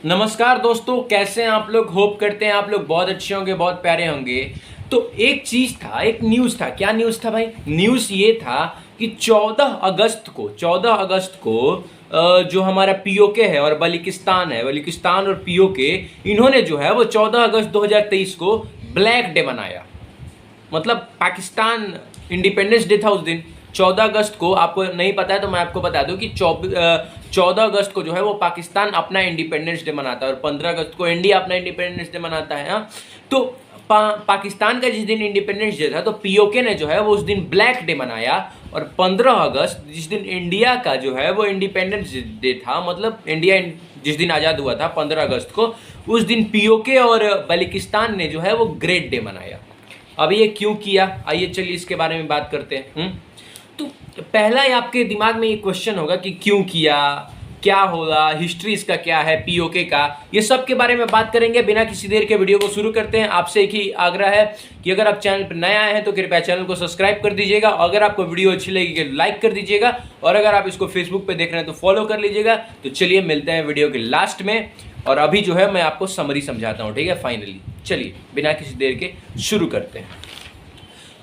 नमस्कार दोस्तों, कैसे हैं आप लोग। होप करते हैं आप लोग बहुत अच्छे होंगे, बहुत प्यारे होंगे। तो एक चीज था, एक न्यूज था। क्या न्यूज था भाई? न्यूज ये था कि 14 अगस्त को जो हमारा पीओके है और बलूचिस्तान है, बलूचिस्तान और पीओके, इन्होंने जो है वो 14 अगस्त 2023 को ब्लैक डे मनाया। मतलब पाकिस्तान इंडिपेंडेंस डे था उस दिन 14 अगस्त को। आपको नहीं पता है तो मैं आपको बता दूं कि 14 अगस्त को जो है वो पाकिस्तान अपना इंडिपेंडेंस डे मनाता है और 15 अगस्त को इंडिया अपना इंडिपेंडेंस डे मनाता है। हाँ, तो पाकिस्तान का जिस दिन इंडिपेंडेंस डे था तो पीओके ने जो है वो उस दिन ब्लैक डे मनाया। और 15 अगस्त जिस दिन इंडिया का जो है वो इंडिपेंडेंस डे था, मतलब इंडिया जिस दिन आज़ाद हुआ था 15 अगस्त को, उस दिन पीओके और बलूचिस्तान ने जो है वो ग्रेट डे मनाया। अब ये क्यों किया, आइए चलिए इसके बारे में बात करते हैं। तो पहला ही आपके दिमाग में ये क्वेश्चन होगा कि क्यों किया, क्या होगा, हिस्ट्री इसका क्या है, पीओके का, ये सब के बारे में बात करेंगे। बिना किसी देर के वीडियो को शुरू करते हैं। आपसे एक ही आग्रह है कि अगर आप चैनल पर नए आए हैं तो कृपया चैनल को सब्सक्राइब कर दीजिएगा। अगर आपको वीडियो अच्छी लगेगी लाइक कर दीजिएगा, और अगर आप इसको फेसबुक पे देख रहे हैं तो फॉलो कर लीजिएगा। तो चलिए मिलते हैं वीडियो के लास्ट में, और अभी जो है मैं आपको समरी समझाता हूँ, ठीक है। फाइनली चलिए बिना किसी देर के शुरू करते हैं।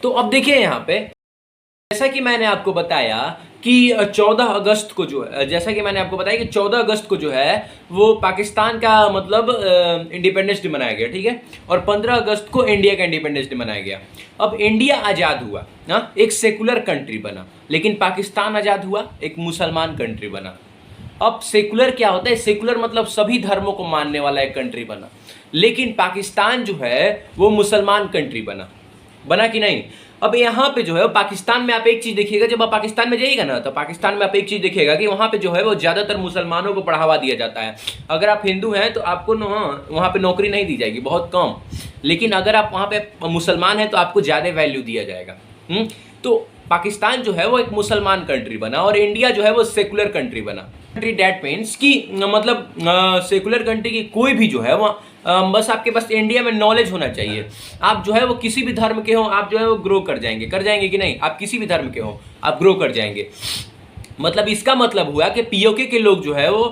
तो अब देखिए यहाँ पे, जैसा कि मैंने आपको बताया कि 14 अगस्त को जो है, जैसा कि मैंने आपको बताया कि 14 अगस्त को जो है वो पाकिस्तान का मतलब इंडिपेंडेंस डे मनाया गया, ठीक है। और 15 अगस्त को इंडिया का इंडिपेंडेंस डे मनाया गया। अब इंडिया आज़ाद हुआ ना, एक सेकुलर कंट्री बना, लेकिन पाकिस्तान आज़ाद हुआ, एक मुसलमान कंट्री बना। अब सेकुलर क्या होता है? सेकुलर मतलब सभी धर्मों को मानने वाला एक कंट्री बना, लेकिन पाकिस्तान जो है वो मुसलमान कंट्री बना कि नहीं। अब यहाँ पे जो है पाकिस्तान में आप एक चीज देखिएगा, जब आप पाकिस्तान में जाइएगा ना तो पाकिस्तान में आप एक चीज देखिएगा कि वहाँ पे जो है वो ज्यादातर मुसलमानों को बढ़ावा दिया जाता है। अगर आप हिंदू हैं तो आपको वहाँ पे नौकरी नहीं दी जाएगी, बहुत कम। लेकिन अगर आप वहाँ पे मुसलमान हैं तो आपको ज्यादा वैल्यू दिया जाएगा। तो पाकिस्तान जो है वो एक मुसलमान कंट्री बना और इंडिया जो है वो सेकुलर कंट्री बना। कंट्री डैट मीन्स कि मतलब सेकुलर कंट्री की कोई भी जो है वो बस आपके पास इंडिया में नॉलेज होना चाहिए। आप जो है वो किसी भी धर्म के हो, आप जो है वो ग्रो कर जाएंगे कि नहीं। आप किसी भी धर्म के हो आप ग्रो कर जाएंगे। मतलब इसका मतलब हुआ कि पीओके के लोग जो है वो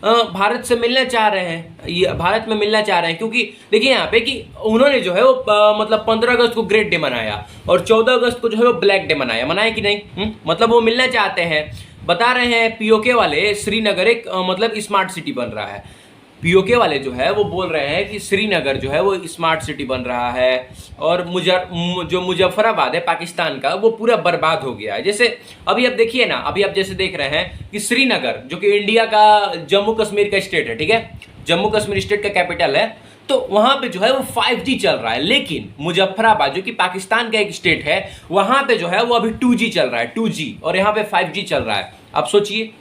भारत से मिलना चाह रहे हैं, ये भारत में मिलना चाह रहे हैं। क्योंकि देखिए यहाँ पे कि उन्होंने जो है वो मतलब 15 अगस्त को ग्रेट डे मनाया और 14 अगस्त को जो है वो ब्लैक डे मनाया कि नहीं। मतलब वो मिलना चाहते हैं। बता रहे हैं पीओके वाले श्रीनगर एक मतलब स्मार्ट सिटी बन रहा है। पीओके वाले जो है वो बोल रहे हैं कि श्रीनगर जो है वो स्मार्ट सिटी बन रहा है, और जो मुजफ्फराबाद है पाकिस्तान का वो पूरा बर्बाद हो गया है। जैसे अभी आप देखिए ना, अभी आप जैसे देख रहे हैं कि श्रीनगर जो कि इंडिया का जम्मू कश्मीर का स्टेट है, ठीक है, जम्मू कश्मीर स्टेट का कैपिटल है, तो वहां पे जो है वो 5G चल रहा है। लेकिन मुजफ्फराबाद जो कि पाकिस्तान का एक स्टेट है, वहां पे जो है वो अभी 2G चल रहा है, 2G, और यहाँ पे 5G चल रहा है। आप सोचिए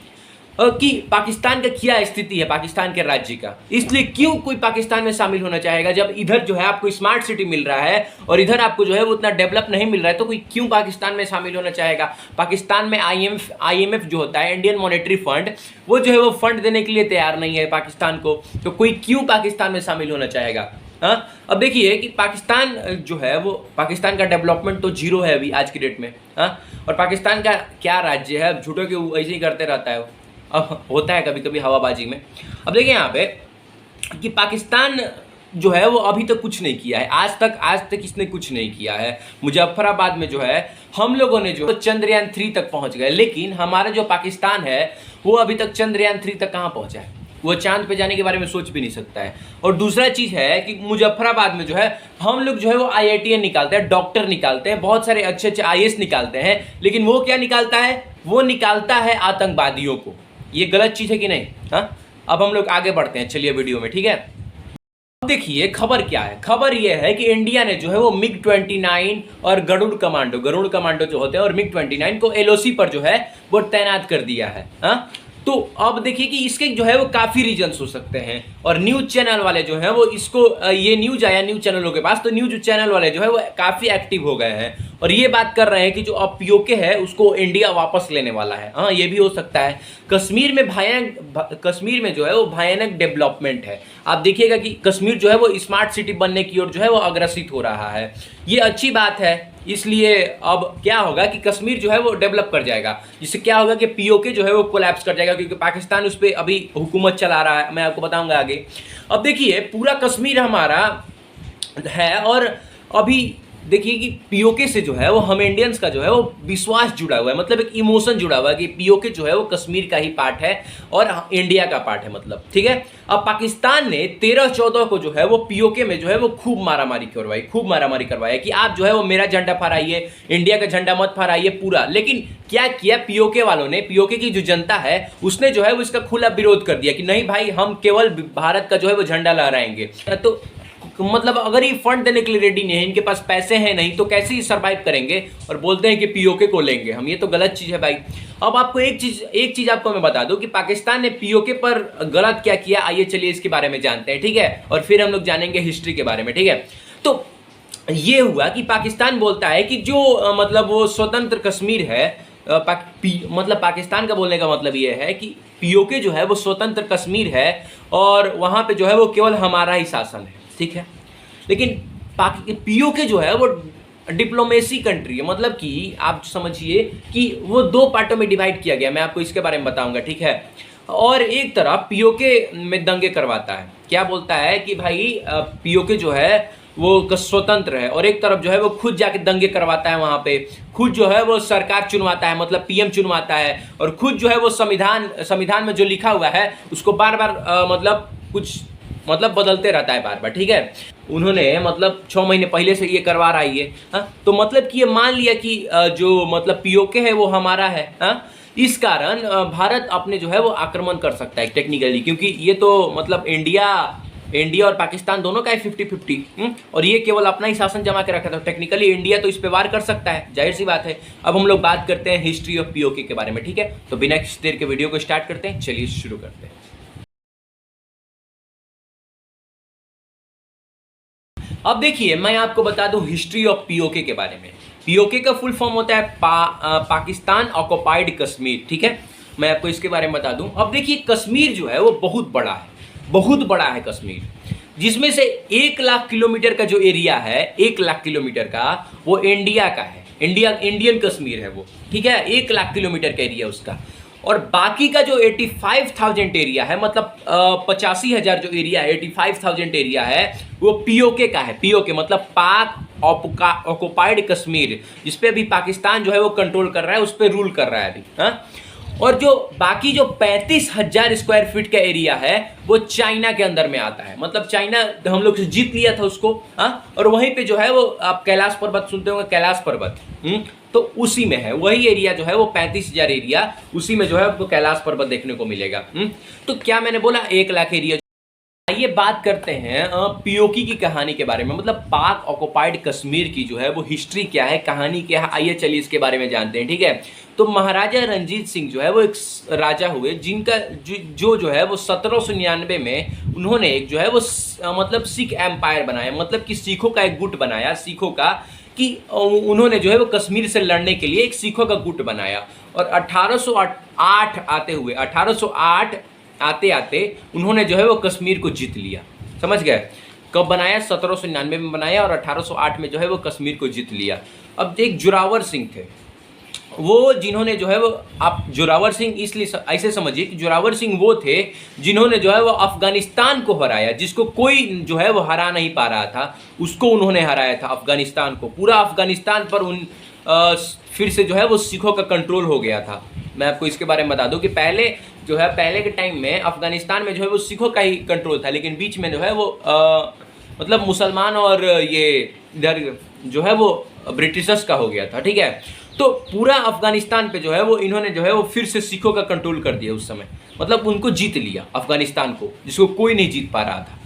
कि पाकिस्तान का क्या स्थिति है, पाकिस्तान के राज्य का। इसलिए क्यों कोई पाकिस्तान में शामिल होना चाहेगा, जब इधर जो है आपको स्मार्ट सिटी मिल रहा है और इधर आपको जो है वो उतना डेवलप नहीं मिल रहा है, तो कोई क्यों पाकिस्तान में शामिल होना चाहेगा। पाकिस्तान में IMF जो होता है, इंडियन मॉनेटरी फंड, वो जो है वो फंड देने के लिए तैयार नहीं है पाकिस्तान को, तो कोई क्यों पाकिस्तान में शामिल होना चाहेगा। हाँ, अब देखिए कि पाकिस्तान जो है वो, पाकिस्तान का डेवलपमेंट तो जीरो है अभी आज की डेट में। हाँ, और पाकिस्तान का क्या राज्य है, झूठों के ऐसे ही करते रहता है। अब होता है कभी कभी हवाबाजी में। अब देखिए यहाँ पे कि पाकिस्तान जो है वो अभी तक कुछ नहीं किया है, आज तक इसने कुछ नहीं किया है। मुजफ्फराबाद में जो है हम लोगों ने जो चंद्रयान 3 तक पहुंच गए, लेकिन हमारा जो पाकिस्तान है वो अभी तक चंद्रयान 3 तक कहाँ पहुंचा है, वो चांद पे जाने के बारे में सोच भी नहीं सकता है। और दूसरा चीज है कि मुजफ्फराबाद में जो है हम लोग जो है वो IITian निकालते हैं, डॉक्टर निकालते हैं, बहुत सारे अच्छे अच्छे IAS निकालते हैं, लेकिन वो क्या निकालता है, वो निकालता है आतंकवादियों को। ये गलत चीज है कि नहीं। हाँ, अब हम लोग आगे बढ़ते हैं, चलिए वीडियो में, ठीक है। अब देखिए खबर क्या है। खबर यह है कि इंडिया ने जो है वो MiG-29 और गरुड़ कमांडो जो होते हैं, और MiG-29 को LOC पर जो है वो तैनात कर दिया है। हाँ, तो अब देखिए कि इसके जो है वो काफ़ी रीजंस हो सकते हैं, और न्यूज़ चैनल वाले जो हैं वो इसको ये न्यूज़ आया न्यूज़ चैनलों के पास, तो न्यूज़ चैनल वाले जो है वो काफ़ी एक्टिव हो गए हैं और ये बात कर रहे हैं कि जो अब पीओके है उसको इंडिया वापस लेने वाला है। हाँ, ये भी हो सकता है। कश्मीर में जो है वो भयानक डेवलपमेंट है। आप देखिएगा कि कश्मीर जो है वो स्मार्ट सिटी बनने की ओर जो है वो अग्रसित हो रहा है। ये अच्छी बात है, इसलिए अब क्या होगा कि कश्मीर जो है वो डेवलप कर जाएगा, जिससे क्या होगा कि पीओके जो है वो कोलैप्स कर जाएगा, क्योंकि पाकिस्तान उस पर अभी हुकूमत चला रहा है। मैं आपको बताऊंगा आगे। अब देखिए पूरा कश्मीर हमारा है, और अभी देखिए कि पीओके से जो है वो हम इंडियंस का जो है वो विश्वास जुड़ा हुआ है, मतलब एक इमोशन जुड़ा हुआ है कि पीओके जो है वो कश्मीर का ही पार्ट है और इंडिया का पार्ट है, मतलब ठीक है। अब पाकिस्तान ने 13-14 को जो है वो पीओके में जो है वो खूब मारामारी करवाई कि आप जो है वो मेरा झंडा फहराइए, इंडिया का झंडा मत फहराइए पूरा। लेकिन क्या किया पीओके वालों ने, पीओके की जो जनता है उसने जो है वो इसका खुला विरोध कर दिया कि नहीं भाई, हम केवल भारत का जो है वो झंडा लहराएंगे। तो मतलब अगर ये फंड देने के लिए रेडी नहीं है, इनके पास पैसे हैं नहीं, तो कैसे ही सरवाइव करेंगे, और बोलते हैं कि पीओके को लेंगे हम। ये तो गलत चीज है भाई। अब आपको एक चीज आपको मैं बता दूं कि पाकिस्तान ने पीओके पर गलत क्या किया, आइए चलिए इसके बारे में जानते हैं, ठीक है। और फिर हम लोग जानेंगे हिस्ट्री के बारे में, ठीक है। तो ये हुआ कि पाकिस्तान बोलता है कि जो मतलब वो स्वतंत्र कश्मीर है, मतलब पाकिस्तान का बोलने का मतलब ये है कि पीओके जो है वो स्वतंत्र कश्मीर है और वहां पे जो है वो केवल हमारा ही शासन है, ठीक है। लेकिन पीओके जो है वो डिप्लोमेसी कंट्री है, मतलब कि आप समझिए कि वो दो पार्टों में डिवाइड किया गया। मैं आपको इसके बारे में बताऊंगा, ठीक है। और एक तरफ पीओके में दंगे करवाता है, क्या बोलता है कि भाई पीओके जो है वो स्वतंत्र है, और एक तरफ जो है वो खुद जाके दंगे करवाता है वहां पे, खुद जो है वो सरकार चुनवाता है, मतलब पीएम चुनवाता है, और खुद जो है वो संविधान में जो लिखा हुआ है उसको बार बार मतलब कुछ मतलब बदलते रहता है बार बार, ठीक है। उन्होंने मतलब 6 महीने पहले से ये करवा रहा है ये, तो मतलब कि ये मान लिया कि जो मतलब पीओके है वो हमारा है, इस कारण भारत अपने जो है वो आक्रमण कर सकता है टेक्निकली, क्योंकि ये तो मतलब इंडिया और पाकिस्तान दोनों का है 50-50, और ये केवल अपना ही शासन जमा के रखा था। टेक्निकली इंडिया तो इस पे वार कर सकता है, जाहिर सी बात है। अब हम लोग बात करते हैं हिस्ट्री ऑफ पीओके के बारे में, ठीक है। तो बिना किसी देर के वीडियो को स्टार्ट करते हैं, चलिए शुरू करते हैं। अब देखिए मैं आपको बता दूं हिस्ट्री ऑफ पीओके के बारे में। पीओके का फुल फॉर्म होता है पाकिस्तान ऑक्युपाइड कश्मीर, ठीक है। मैं आपको इसके बारे में बता दूं। अब देखिए कश्मीर जो है वो बहुत बड़ा है कश्मीर, जिसमें से 1 लाख किलोमीटर का जो एरिया है, 1 लाख किलोमीटर का, वो इंडिया का है। इंडियन कश्मीर है वो, ठीक है। 1 लाख किलोमीटर का एरिया उसका, और बाकी का जो 85,000 एरिया है, मतलब 85,000 जो एरिया है, 85,000 एरिया है, वो पीओके का है। पीओके मतलब पाक ऑक्युपाइड कश्मीर, जिसपे अभी पाकिस्तान जो है वो कंट्रोल कर रहा है, उस पर रूल कर रहा है अभी, हाँ। और जो बाकी जो 35,000 स्क्वायर फीट का एरिया है वो चाइना के अंदर में आता है, मतलब चाइना हम लोग से जीत लिया था उसको, हाँ। और वहीं पे जो है वो आप कैलाश पर्वत सुनते होंगे, कैलाश पर्वत, तो उसी में है वही एरिया जो है वो 35,000 एरिया, उसी में जो है आपको कैलाश पर्वत देखने को मिलेगा। तो क्या मैंने बोला 1 लाख एरिया। आइए बात करते हैं पीओके की कहानी के बारे में, मतलब पाक ऑक्युपाइड कश्मीर की जो है वो हिस्ट्री क्या है, कहानी क्या है, आइए चलिए इसके बारे में जानते हैं, ठीक है। तो महाराजा रणजीत सिंह जो है वो एक राजा हुए, जिनका जो है वो 1799 में उन्होंने एक जो है वो मतलब सिख एम्पायर बनाया, मतलब कि सिखों का एक गुट बनाया, सिखों का, कि उन्होंने जो है वो कश्मीर से लड़ने के लिए एक सिखों का गुट बनाया। और 1808 आते आते उन्होंने जो है वो कश्मीर को जीत लिया, समझ गए। कब बनाया? 1799 में बनाया, और 1808 में जो है वो कश्मीर को जीत लिया। अब एक जोरावर सिंह थे वो, जिन्होंने जो है वो, आप जोरावर सिंह इसलिए ऐसे समझिए कि जोरावर सिंह वो थे जिन्होंने जो है वो अफगानिस्तान को हराया, जिसको कोई जो है वो हरा नहीं पा रहा था, उसको उन्होंने हराया था, अफगानिस्तान को। पूरा अफगानिस्तान पर फिर से जो है वो सिखों का कंट्रोल हो गया था। मैं आपको इसके बारे में बता दूं कि पहले के टाइम में अफगानिस्तान में जो है वो सिखों का ही कंट्रोल था, लेकिन बीच में जो है वो मतलब मुसलमान और ये इधर जो है वो ब्रिटिशर्स का हो गया था, ठीक है। तो पूरा अफगानिस्तान पे जो है वो इन्होंने जो है वो फिर से सिखों का कंट्रोल कर दिया उस समय, मतलब उनको जीत लिया अफगानिस्तान को, जिसको कोई नहीं जीत पा रहा था।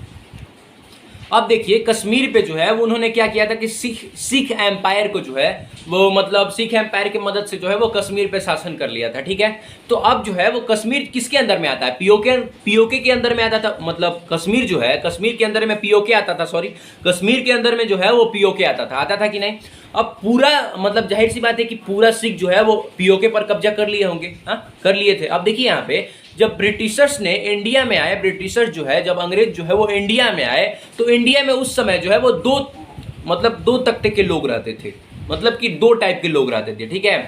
अब देखिए कश्मीर पे जो है वो उन्होंने क्या किया था कि सिख एम्पायर को जो है वो, मतलब सिख एम्पायर की मदद से जो है वो कश्मीर पे शासन कर लिया था, ठीक है। तो अब जो है वो कश्मीर किसके अंदर में आता है? पीओके के अंदर में आता था, मतलब कश्मीर जो है, कश्मीर के अंदर में पीओके आता था, सॉरी, कश्मीर के अंदर में जो है वो पीओके आता था कि नहीं? अब पूरा मतलब जाहिर सी बात है कि पूरा सिख जो है वो पीओके पर कब्जा कर लिए होंगे, हाँ, कर लिए थे। अब देखिए यहाँ पे जब ब्रिटिशर्स ने इंडिया में आए, ब्रिटिशर्स जो है, जब अंग्रेज जो है वो इंडिया में आए, तो इंडिया में उस समय जो है वो दो तख्ते के लोग रहते थे, मतलब कि दो टाइप के लोग रहते थे, ठीक है।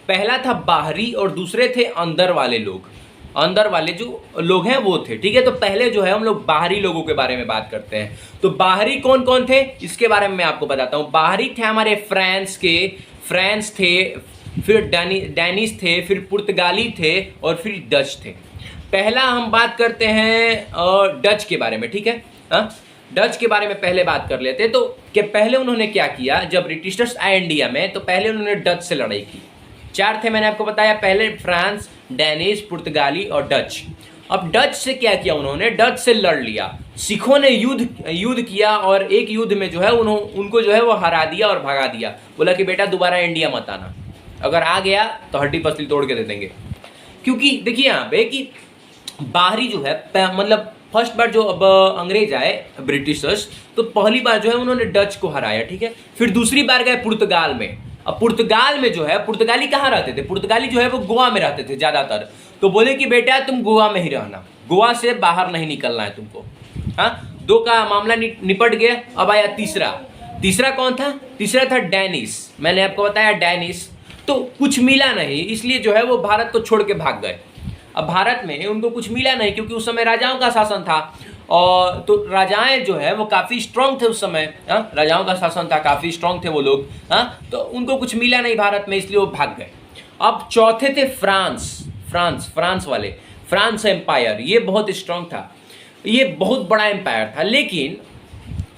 पहला था बाहरी और दूसरे थे अंदर वाले लोग। अंदर वाले जो लोग हैं वो थे, ठीक है। तो पहले जो है हम लोग बाहरी लोगों के बारे में बात करते हैं। तो बाहरी कौन कौन थे इसके बारे में मैं आपको बताता हूं। बाहरी थे हमारे फ्रांस थे, फिर डैनिश थे, फिर पुर्तगाली थे और फिर डच थे। पहला हम बात करते हैं डच के बारे में, ठीक है। डच के बारे में पहले बात कर लेते हैं। तो कि पहले उन्होंने क्या किया, जब ब्रिटिशर्स आए इंडिया में तो पहले उन्होंने डच से लड़ाई की। चार थे मैंने आपको बताया, पहले फ्रांस, डैनिश, पुर्तगाली और डच। अब डच से क्या किया उन्होंने, डच से लड़ लिया। सिखों ने युद्ध किया और एक युद्ध में जो है उनको जो है वो हरा दिया और भगा दिया। बोला कि बेटा दोबारा इंडिया मत आना, अगर आ गया तो हड्डी पसली तोड़ के दे देंगे। क्योंकि देखिए यहाँ पे कि बाहरी जो है मतलब फर्स्ट बार जो अब अंग्रेज आए ब्रिटिशर्स, तो पहली बार जो है उन्होंने डच को हराया, ठीक है। फिर दूसरी बार गए पुर्तगाल में। अब पुर्तगाल में जो है, पुर्तगाली कहाँ रहते थे, पुर्तगाली जो है वो गोवा में रहते थे ज्यादातर। तो बोले कि बेटा तुम गोवा में ही रहना, गोवा से बाहर नहीं निकलना है तुमको। हाँ, दो का मामला निपट गया। अब आया तीसरा कौन था, तीसरा था डैनिश। मैंने आपको बताया डैनिश। तो कुछ मिला नहीं, इसलिए जो है वो भारत को छोड़ के भाग गए। अब भारत में उनको कुछ मिला नहीं क्योंकि उस समय राजाओं का शासन था, और तो राजाएं जो है वो काफ़ी स्ट्रांग थे उस समय। राजाओं का शासन था, काफ़ी स्ट्रांग थे वो लोग। तो उनको कुछ मिला नहीं भारत में, इसलिए वो भाग गए। अब चौथे थे फ्रांस वाले, फ्रांस एम्पायर। ये बहुत स्ट्रांग था, ये बहुत बड़ा एम्पायर था, लेकिन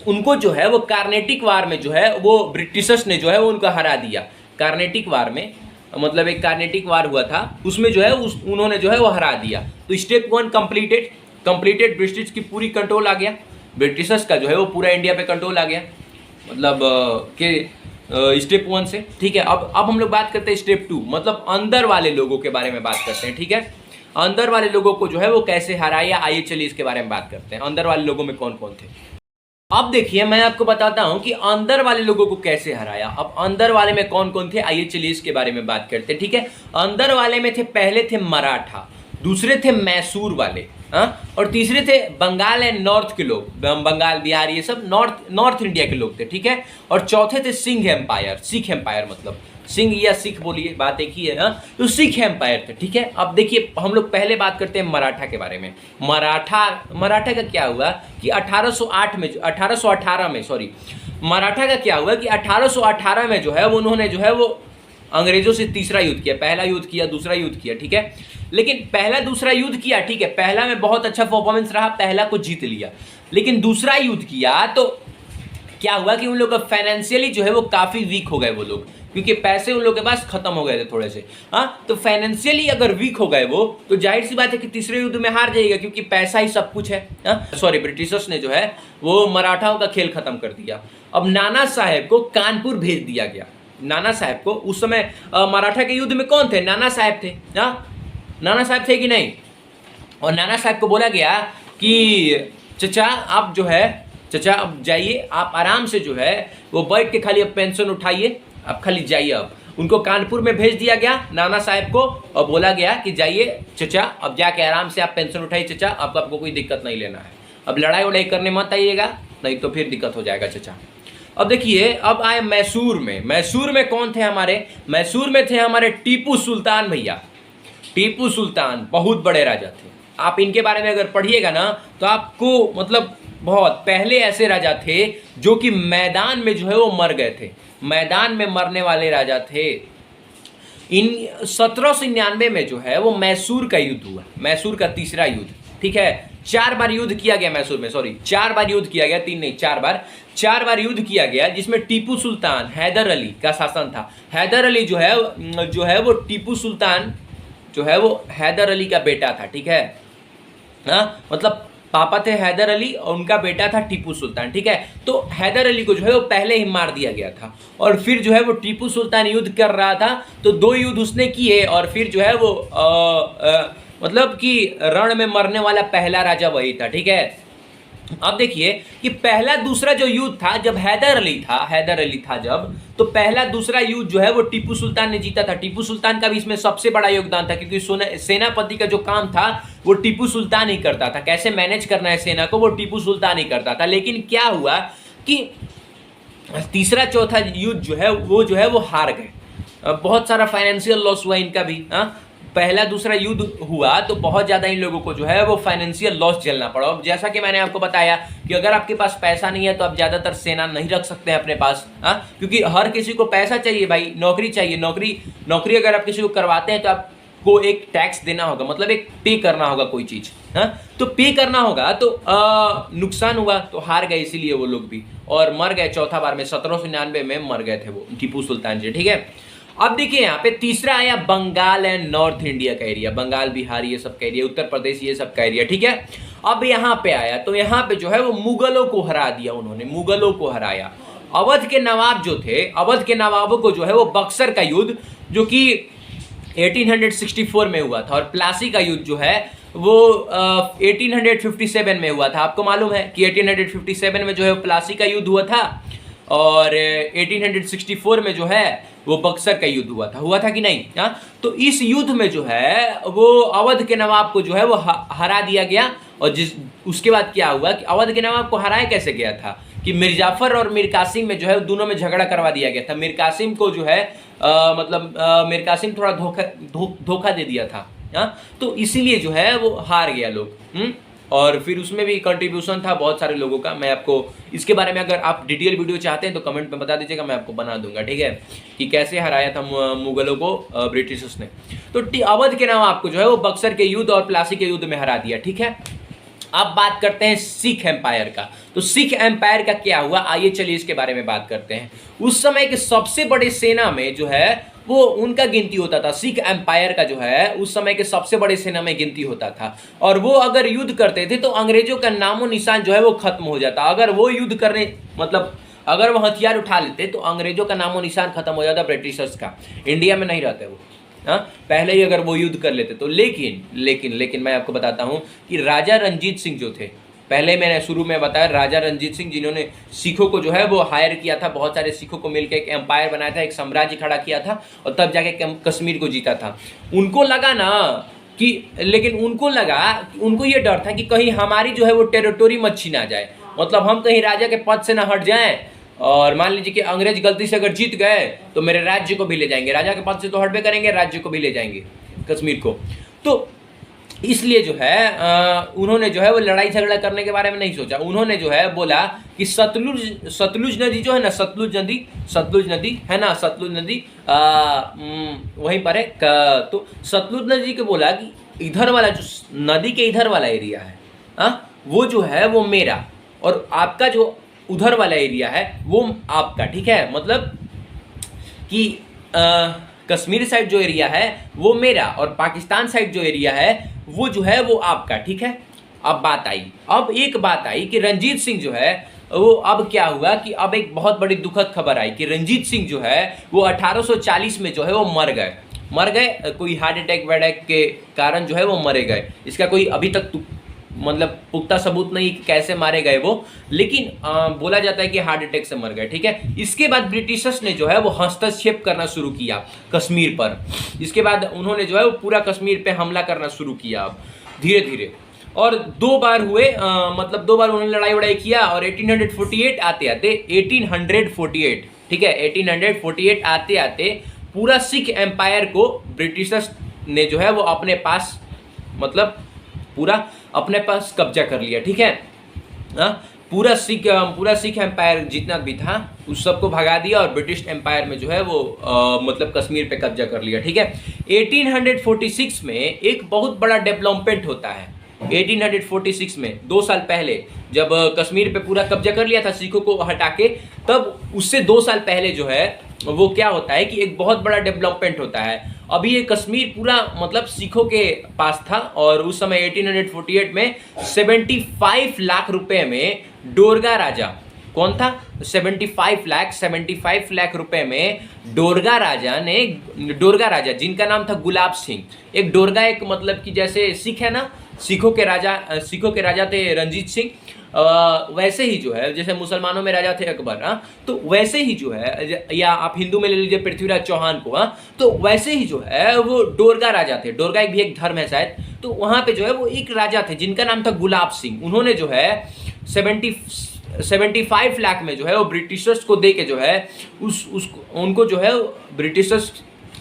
उनको जो है वो कार्नेटिक वार में जो है वो ब्रिटिशर्स ने जो है वो उनको हरा दिया। कार्नेटिक वार में, मतलब एक कार्नेटिक वार हुआ था, उसमें जो है उन्होंने जो है वो हरा दिया। तो स्टेप 1 कंप्लीटेड, ब्रिटिश की पूरी कंट्रोल आ गया, ब्रिटिशर्स का जो है वो पूरा इंडिया पे कंट्रोल आ गया, मतलब के स्टेप 1 से, ठीक है। अब हम लोग बात करते हैं स्टेप 2, मतलब अंदर वाले लोगों के बारे में बात करते हैं, ठीक है। अंदर वाले लोगों को जो है वो कैसे हराया, आइए चलिए इसके बारे में बात करते हैं। अंदर वाले लोगों में कौन कौन थे। अब देखिए मैं आपको बताता हूं कि अंदर वाले लोगों को कैसे हराया। अब अंदर वाले में कौन कौन थे, आइए चलिए इसके बारे में बात करते हैं, ठीक है। अंदर वाले में थे, पहले थे मराठा, दूसरे थे मैसूर वाले, और तीसरे थे बंगाल एंड नॉर्थ के लोग, बंगाल, बिहार, ये सब नॉर्थ इंडिया के लोग थे, ठीक है। और चौथे थे सिख एम्पायर, मतलब सिंह या सिख बोलिए, बात एक ही है। तो सिख एम्पायर थे, ठीक है। अब देखिए हम लोग पहले बात करते हैं मराठा के बारे में। मराठा का क्या हुआ कि 1818 में सॉरी, मराठा का क्या हुआ कि 1818 में जो है वो उन्होंने जो है वो अंग्रेजों से तीसरा युद्ध किया। पहला युद्ध किया, दूसरा युद्ध किया, ठीक है। लेकिन पहला दूसरा युद्ध किया, ठीक है, पहला में बहुत अच्छा परफॉर्मेंस रहा, पहला को जीत लिया। लेकिन दूसरा युद्ध किया तो क्या हुआ कि उन लोग फाइनेंशियली जो है वो काफी वीक हो गए वो लोग, क्योंकि पैसे उन लोग के पास खत्म हो गए थे थोड़े से। तो फाइनेंशियली अगर वीक हो गए वो, तो जाहिर सी बात है कि तीसरे युद्ध में हार जाएगा, क्योंकि पैसा ही सब कुछ है। सॉरी, ब्रिटिशर्स ने जो है वो मराठाओं का खेल खत्म कर दिया। अब नाना साहेब को कानपुर भेज दिया गया। नाना साहेब को उस समय मराठा के युद्ध में कौन थे, नाना साहेब थे। नाना साहेब थे कि नहीं। और नाना साहब को बोला गया कि चचा आप जो है, चचा अब जाइए, आप आराम से जो है वो बैठ के खाली अब पेंशन उठाइए, आप खाली जाइए। अब उनको कानपुर में भेज दिया गया नाना साहब को, और बोला गया कि जाइए चचा, अब जाके आराम से आप पेंशन उठाइए चचा, आपको कोई दिक्कत नहीं लेना है, अब लड़ाई वड़ाई करने मत आइएगा, नहीं तो फिर दिक्कत हो जाएगा चचा। अब देखिए अब आए मैसूर में कौन थे हमारे, मैसूर में थे हमारे टीपू सुल्तान भैया। टीपू सुल्तान बहुत बड़े राजा थे। आप इनके बारे में अगर पढ़िएगा ना तो आपको मतलब बहुत पहले ऐसे राजा थे जो कि मैदान में जो है वो मर गए थे, मैदान में मरने वाले राजा थे। इन 1799 में जो है वो मैसूर का युद्ध हुआ, मैसूर का तीसरा युद्ध, ठीक है। 4 बार युद्ध किया गया मैसूर में, सॉरी 4 बार युद्ध किया गया, 3 नहीं 4 बार युद्ध किया गया, जिसमें टीपू सुल्तान हैदर अली का शासन था। हैदर अली जो है वो टीपू सुल्तान जो है वो हैदर अली का बेटा था, ठीक है। मतलब पापा थे हैदर अली और उनका बेटा था टीपू सुल्तान, ठीक है। तो हैदर अली को जो है वो पहले ही मार दिया गया था, और फिर जो है वो टीपू सुल्तान युद्ध कर रहा था, तो 2 युद्ध उसने किए, और फिर जो है वो मतलब कि रण में मरने वाला पहला राजा वही था, ठीक है। अब देखिए कि पहला दूसरा जो युद्ध था जब हैदर अली था जब, तो पहला दूसरा युद्ध जो है वो टीपू सुल्तान ने जीता था। टीपू सुल्तान का भी इसमें सबसे बड़ा योगदान था, क्योंकि सेनापति का जो काम था वो टीपू सुल्तान ही करता था, कैसे मैनेज करना है सेना को वो टीपू सुल्तान ही करता था। लेकिन क्या हुआ कि तीसरा चौथा युद्ध जो है वो हार गए। बहुत सारा फाइनेंशियल लॉस हुआ इनका भी। पहला दूसरा युद्ध हुआ तो बहुत ज़्यादा इन लोगों को जो है वो फाइनेंशियल लॉस झेलना पड़ा। अब जैसा कि मैंने आपको बताया कि अगर आपके पास पैसा नहीं है तो आप ज़्यादातर सेना नहीं रख सकते हैं अपने पास, क्योंकि हर किसी को पैसा चाहिए भाई, नौकरी चाहिए। नौकरी अगर आप किसी को करवाते हैं तो आपको एक टैक्स देना होगा, मतलब एक पे करना होगा कोई चीज़, तो पे करना होगा। तो नुकसान हुआ तो हार गए इसीलिए वो लोग भी, और मर गए चौथा बार में 1799 में मर गए थे वो टीपू सुल्तान जी। ठीक है, अब देखिए यहाँ पे तीसरा आया बंगाल एंड नॉर्थ इंडिया का एरिया, बंगाल बिहार ये सब का एरिया, उत्तर प्रदेश ये सब का एरिया। ठीक है, अब यहाँ पे आया तो यहाँ पे जो है वो मुगलों को हरा दिया उन्होंने, मुगलों को हराया। अवध के नवाब जो थे, अवध के नवाबों को जो है वो बक्सर का युद्ध जो कि 1864 में हुआ था, और प्लासी का युद्ध जो है वो 1857 में हुआ था। आपको मालूम है कि 1857 में जो है प्लासी का युद्ध हुआ था, और 1864 में जो है वो बक्सर का युद्ध हुआ था कि नहीं? तो इस युद्ध में जो है वो अवध के नवाब को जो है वो हरा दिया गया। और उसके बाद क्या हुआ कि अवध के नवाब को हराया कैसे गया था कि मीर जाफर और मीर कासिम में जो है दोनों में झगड़ा करवा दिया गया था। मीर कासिम को जो है मीर कासिम थोड़ा धोखा दे दिया था, तो इसीलिए जो है वो हार गया लोग। और फिर उसमें भी कंट्रीब्यूशन था बहुत सारे लोगों का। मैं आपको इसके बारे में अगर आप डिटेल वीडियो चाहते हैं तो कमेंट में बता दीजिएगा, मैं आपको बना दूंगा। ठीक है, कि कैसे हराया था मुगलों को ब्रिटिशर्स ने। तो अवध के नाम आपको जो है वो बक्सर के युद्ध और प्लासी के युद्ध में हरा दिया। ठीक है, अब बात करते हैं सिख एम्पायर का। तो सिख एम्पायर का क्या हुआ, आइए चलिए इसके बारे में बात करते हैं। उस समय के सबसे बड़े सेना में जो है वो उनका गिनती होता था। सिख एम्पायर का जो है उस समय के सबसे बड़े सेना में गिनती होता था, और वो अगर युद्ध करते थे तो अंग्रेजों का नामो निशान जो है वो खत्म हो जाता। अगर वो युद्ध करने मतलब अगर वो हथियार उठा लेते तो अंग्रेजों का नामो निशान खत्म हो जाता, ब्रिटिशर्स का। इंडिया में नहीं रहते वो, पहले ही अगर वो युद्ध कर लेते तो। लेकिन मैं आपको बताता हूँ कि राजा रंजीत सिंह जो थे, पहले मैंने शुरू में बताया राजा रंजीत सिंह, जिन्होंने सिखों को जो है वो हायर किया था, बहुत सारे सिखों को मिलकर एक एम्पायर बनाया था, एक साम्राज्य खड़ा किया था, और तब जाके कश्मीर को जीता था। उनको लगा ना कि उनको ये डर था कि कहीं हमारी जो है वो टेरिटोरी मत छीना जाए, मतलब हम कहीं राजा के पद से ना हट जाएं, और मान लीजिए कि अंग्रेज गलती से अगर जीत गए तो मेरे राज्य को भी ले जाएंगे, राजा के पद से तो हटबे करेंगे, राज्य को भी ले जाएंगे, कश्मीर को। तो इसलिए जो है उन्होंने जो है वो लड़ाई झगड़ा करने के बारे में नहीं सोचा। उन्होंने जो है बोला कि सतलुज नदी जो है ना, सतलुज नदी है ना, सतलुज नदी वहीं पर है। तो सतलुज नदी को बोला कि इधर वाला जो नदी के इधर वाला एरिया है वो जो है वो मेरा, और आपका जो उधर वाला एरिया है वो आपका। ठीक है, मतलब कि कश्मीर साइड जो एरिया है वो मेरा, और पाकिस्तान साइड जो एरिया है वो जो है वो आपका। ठीक है, अब एक बात आई कि रंजीत सिंह जो है वो, अब क्या हुआ कि अब एक बहुत बड़ी दुखद खबर आई कि रंजीत सिंह जो है वो 1840 में जो है वो मर गए। कोई हार्ट अटैक के कारण जो है वो मरे गए। इसका कोई अभी तक मतलब पुख्ता सबूत नहीं कि कैसे मारे गए वो, लेकिन बोला जाता है कि हार्ट अटैक से मर गए। ठीक है, इसके बाद ब्रिटिशर्स ने जो है वो हस्तक्षेप करना शुरू किया कश्मीर पर। इसके बाद उन्होंने जो है वो पूरा कश्मीर पे हमला करना शुरू किया अब धीरे धीरे, और दो बार उन्होंने लड़ाई वड़ाई किया। और 1848 आते 1848, ठीक है, 1848 आते पूरा सिख एम्पायर को ब्रिटिशर्स ने जो है वो अपने पास मतलब पूरा अपने पास कब्जा कर लिया। ठीक है, पूरा सिख एम्पायर जितना भी था उस सबको भगा दिया, और ब्रिटिश एम्पायर में जो है वो मतलब कश्मीर पे कब्जा कर लिया। ठीक है, 1846 में एक बहुत बड़ा डेवलपमेंट होता है। 1846 में 2 साल पहले जब कश्मीर पे पूरा कब्जा कर लिया था सिखों को हटा के, तब उससे 2 साल पहले जो है वो क्या होता है कि एक बहुत बड़ा डेवलपमेंट होता है। अभी ये कश्मीर पूरा मतलब सिखों के पास था, और उस समय 1848 में 75 लाख रुपए में डोरगा राजा, कौन था? 75 लाख रुपए में डोरगा राजा जिनका नाम था गुलाब सिंह। एक डोरगा एक मतलब कि जैसे सिख है ना, सिखों के राजा थे रंजीत सिंह, वैसे ही जो है जैसे मुसलमानों में राजा थे अकबर, तो वैसे ही जो है, या आप हिंदू में ले लीजिए पृथ्वीराज चौहान को, तो वैसे ही जो है वो डोरगा राजा थे। डोरगा एक भी एक धर्म है शायद, तो वहां पे जो है वो एक राजा थे जिनका नाम था गुलाब सिंह। उन्होंने जो है 75 लाख में जो है वो ब्रिटिशर्स को दे के जो है उनको जो है ब्रिटिशर्स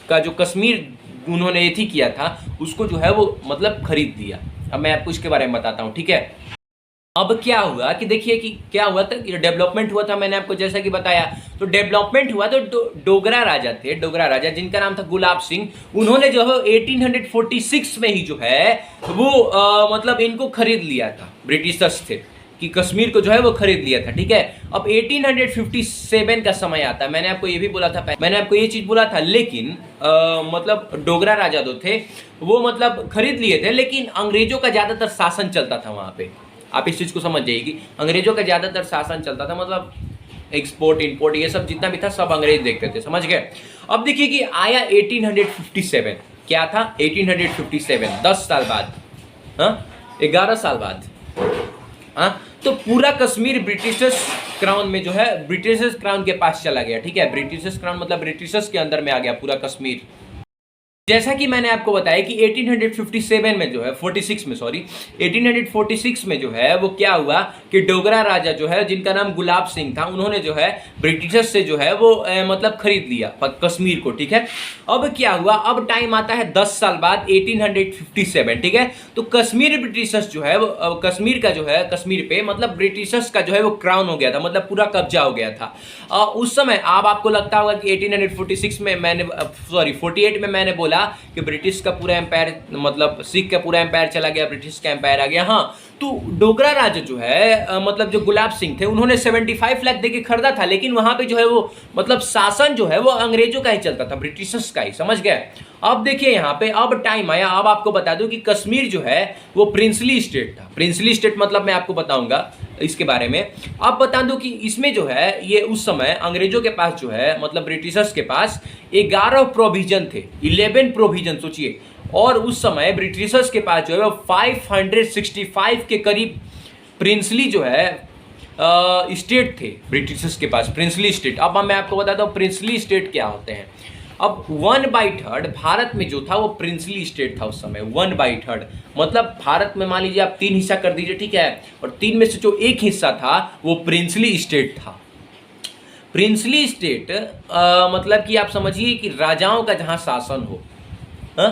का जो कश्मीर उन्होंने ये थी किया था उसको जो है वो मतलब खरीद लिया। अब मैं आपको इसके बारे में बताता हूँ, ठीक है। अब क्या हुआ कि देखिए कि क्या हुआ था कि डेवलपमेंट हुआ था, मैंने आपको जैसा कि बताया। तो डेवलपमेंट हुआ तो डोगरा राजा थे, डोगरा राजा जिनका नाम था गुलाब सिंह, उन्होंने जो है 1846 में ही जो है वो मतलब इनको खरीद लिया था, ब्रिटिशर्स थे कि कश्मीर को जो है वो खरीद लिया था, ठीक है। अब 1857 का समय आता है, मैंने आपको ये भी बोला था, मैंने आपको ये चीज बोला था, लेकिन मतलब डोगरा राजा जो थे वो मतलब खरीद लिए थे, लेकिन अंग्रेजों का ज्यादातर शासन चलता था वहां पे। आप इस चीज को समझ जाइए कि अंग्रेजों का ज्यादातर शासन चलता था, मतलब एक्सपोर्ट इंपोर्ट ये सब जितना भी था सब अंग्रेज देखते थे, समझ गए। अब देखिए कि आया 1857, क्या था 1857, 10 साल बाद, हाँ 11 साल बाद, हाँ। तो पूरा कश्मीर ब्रिटिशर्स क्राउन में जो है ब्रिटिशर्स क्राउन के पास चला गया, ठीक है। ब्रिटिशर्स क्राउन मतलब ब्रिटिशर्स के अंदर में आ गया पूरा कश्मीर। जैसा कि मैंने आपको बताया कि 1857 में जो है 46 में सॉरी 1846 में जो है वो क्या हुआ कि डोगरा राजा जो है जिनका नाम गुलाब सिंह था, उन्होंने जो है ब्रिटिशर्स से जो है वो मतलब खरीद लिया कश्मीर को, ठीक है। अब क्या हुआ, अब टाइम आता है 10 साल बाद 1857, ठीक है। तो कश्मीर ब्रिटिशर्स जो है वो कश्मीर का जो है कश्मीर पे मतलब ब्रिटिशर्स का जो है वो क्राउन हो गया था, मतलब पूरा कब्जा हो गया था। उस समय अब आपको लगता होगा कि 1846 में मैंने सॉरी 48 में मैंने बोला कि ब्रिटिश का पूरा एम्पायर मतलब सिख का पूरा एम्पायर चला गया, ब्रिटिश का एम्पायर आ गया, हाँ। तो डोगरा राजा जो है मतलब जो गुलाब सिंह थे उन्होंने 75 लाख देके खरीदा था, लेकिन वहां पे जो है वो मतलब शासन जो है वो अंग्रेजों का ही चलता था, ब्रिटिशर्स का ही, समझ गए। अब देखिए यहाँ पे अब टाइम आया, अब आपको बता दूं कि कश्मीर जो है वो प्रिंसली स्टेट था। प्रिंसली स्टेट मतलब मैं आपको बताऊंगा इसके बारे में। अब बता दूं कि इसमें जो है ये उस समय अंग्रेजों के पास जो है मतलब ब्रिटिशर्स के पास 11 प्रोविजन थे, 11 प्रोविजन सोचिए। और उस समय ब्रिटिशर्स के पास जो है वो 565 के करीब प्रिंसली जो है स्टेट थे ब्रिटिशर्स के पास, प्रिंसली स्टेट। अब मैं आपको बताता हूँ प्रिंसली स्टेट क्या होते हैं। अब 1/3 भारत में जो था वो प्रिंसली स्टेट था उस समय, 1/3 मतलब भारत में मान लीजिए आप 3 हिस्सा कर दीजिए, ठीक है, और 3 में से जो एक हिस्सा था वो प्रिंसली स्टेट था। प्रिंसली स्टेट मतलब कि आप समझिए कि राजाओं का जहां शासन हो, हाँ।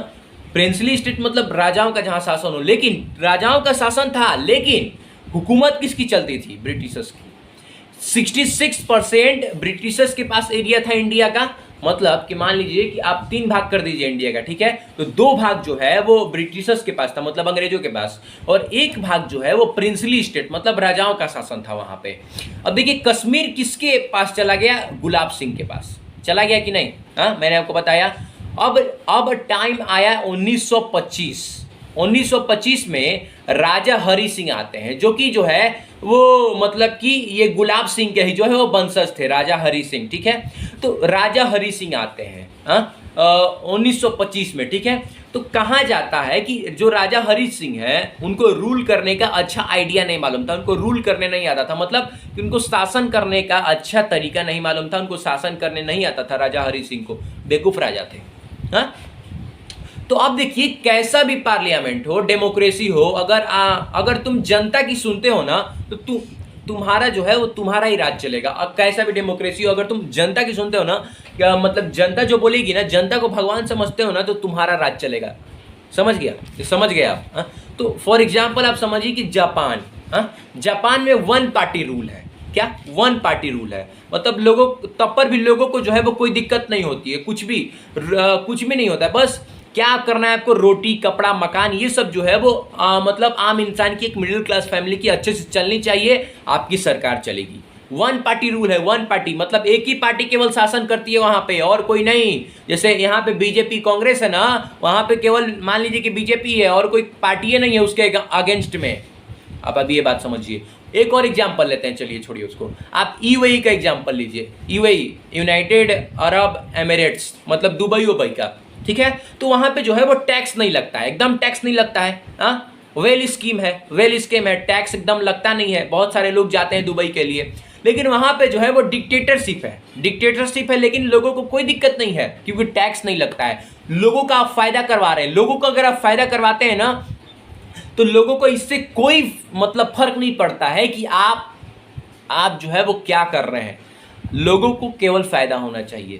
प्रिंसली स्टेट मतलब राजाओं का जहां शासन हो, लेकिन राजाओं का शासन था लेकिन हुकूमत किसकी चलती थी, ब्रिटिशर्स की। 66% ब्रिटिशर्स के पास एरिया था इंडिया का, मतलब कि मान लीजिए कि आप 3 भाग कर दीजिए इंडिया का, ठीक है, तो 2 भाग जो है वो ब्रिटिशर्स के पास था मतलब अंग्रेजों के पास, और 1 भाग जो है वो प्रिंसली स्टेट मतलब राजाओं का शासन था वहां पे। अब देखिए कश्मीर किसके पास चला गया, गुलाब सिंह के पास चला गया कि नहीं, हाँ मैंने आपको बताया। अब टाइम आया 1925। 1925 में राजा हरि सिंह आते हैं, जो कि जो है वो मतलब कि ये गुलाब सिंह के ही जो है वो वंशज थे, राजा हरि सिंह, ठीक है। तो राजा हरि सिंह आते हैं 1925 में, ठीक है। तो कहा जाता है कि जो राजा हरि सिंह है उनको रूल करने का अच्छा आइडिया नहीं मालूम था, उनको रूल करने नहीं आता था, मतलब कि उनको शासन करने का अच्छा तरीका नहीं मालूम था, उनको शासन करने नहीं आता था राजा हरि सिंह को, बेवकूफ राजा थे, हाँ। तो अब देखिए कैसा भी पार्लियामेंट हो, डेमोक्रेसी हो, अगर तुम जनता की सुनते हो ना तो तुम्हारा जो है वो तुम्हारा ही राज चलेगा। अब कैसा भी डेमोक्रेसी हो, अगर तुम जनता की सुनते हो ना, क्या मतलब जनता जो बोलेगी ना, जनता को भगवान समझते हो ना, तो तुम्हारा राज चलेगा, समझ गया, समझ गए आप, हाँ? तो फॉर एग्जाम्पल आप समझिए कि जापान, हाँ, जापान में 1 पार्टी रूल है, क्या 1 पार्टी रूल है, मतलब लोगों तब पर भी लोगों को जो है वो कोई दिक्कत नहीं होती है, कुछ भी नहीं होता है, बस क्या करना है आपको, रोटी कपड़ा मकान ये सब जो है वो मतलब आम इंसान की, एक मिडिल क्लास फैमिली की अच्छे से चलनी चाहिए, आपकी सरकार चलेगी। 1 पार्टी रूल है, 1 पार्टी मतलब एक ही पार्टी केवल शासन करती है वहां पे, और कोई नहीं। जैसे यहाँ पे बीजेपी कांग्रेस है ना, वहां पे केवल मान लीजिए कि बीजेपी है और कोई पार्टी नहीं है उसके अगेंस्ट में। आप अभी ये बात समझिए। एक और एग्जाम्पल लेते हैं, चलिए छोड़िए उसको, आप यूएई का एग्जाम्पल लीजिए। यूएई यूनाइटेड अरब एमिरेट्स मतलब दुबई उबई का, ठीक है। तो वहां पे जो है वो टैक्स नहीं लगता है, एकदम टैक्स नहीं लगता है, हाँ। वेल स्कीम है, टैक्स एकदम लगता नहीं है। बहुत सारे लोग जाते हैं दुबई के लिए, लेकिन वहां पे जो है वो डिक्टेटरशिप है, लेकिन लोगों को कोई दिक्कत नहीं है क्योंकि टैक्स नहीं लगता है। लोगों का आप फायदा करवा रहे हैं, लोगों को अगर आप फायदा करवाते हैं ना तो लोगों को इससे कोई मतलब फर्क नहीं पड़ता है कि आप आप जो है वो क्या कर रहे हैं, लोगों को केवल फायदा होना चाहिए।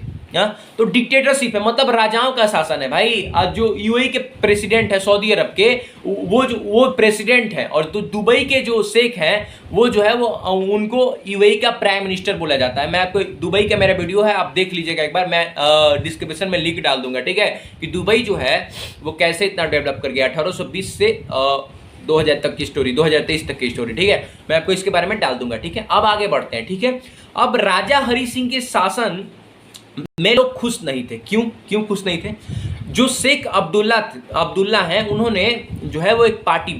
तो डिक्टेटरशिप है, मतलब राजाओं का शासन है भाई। आज जो यूएई के प्रेसिडेंट है सऊदी अरब के, वो प्रेसिडेंट है, और तो दुबई के जो शेख हैं वो जो है वो उनको यूएई का प्राइम मिनिस्टर बोला जाता है। मैं आपको दुबई का मेरा वीडियो है, आप देख लीजिएगा एक बार, मैं डिस्क्रिप्शन में लिंक डाल दूंगा, ठीक है, कि दुबई जो है वो कैसे इतना डेवलप कर गया 1820 से 2000 तक की स्टोरी, 2023 तक की स्टोरी, ठीक है, मैं आपको इसके बारे में डाल दूंगा, ठीक है। अब आगे बढ़ते हैं, ठीक है। अब राजा हरि सिंह के शासन में लोग खुश नहीं थे। क्यों खुश नहीं थे? जो शेख अब्दुल्ला हैं, उन्होंने जो है वो एक पार्टी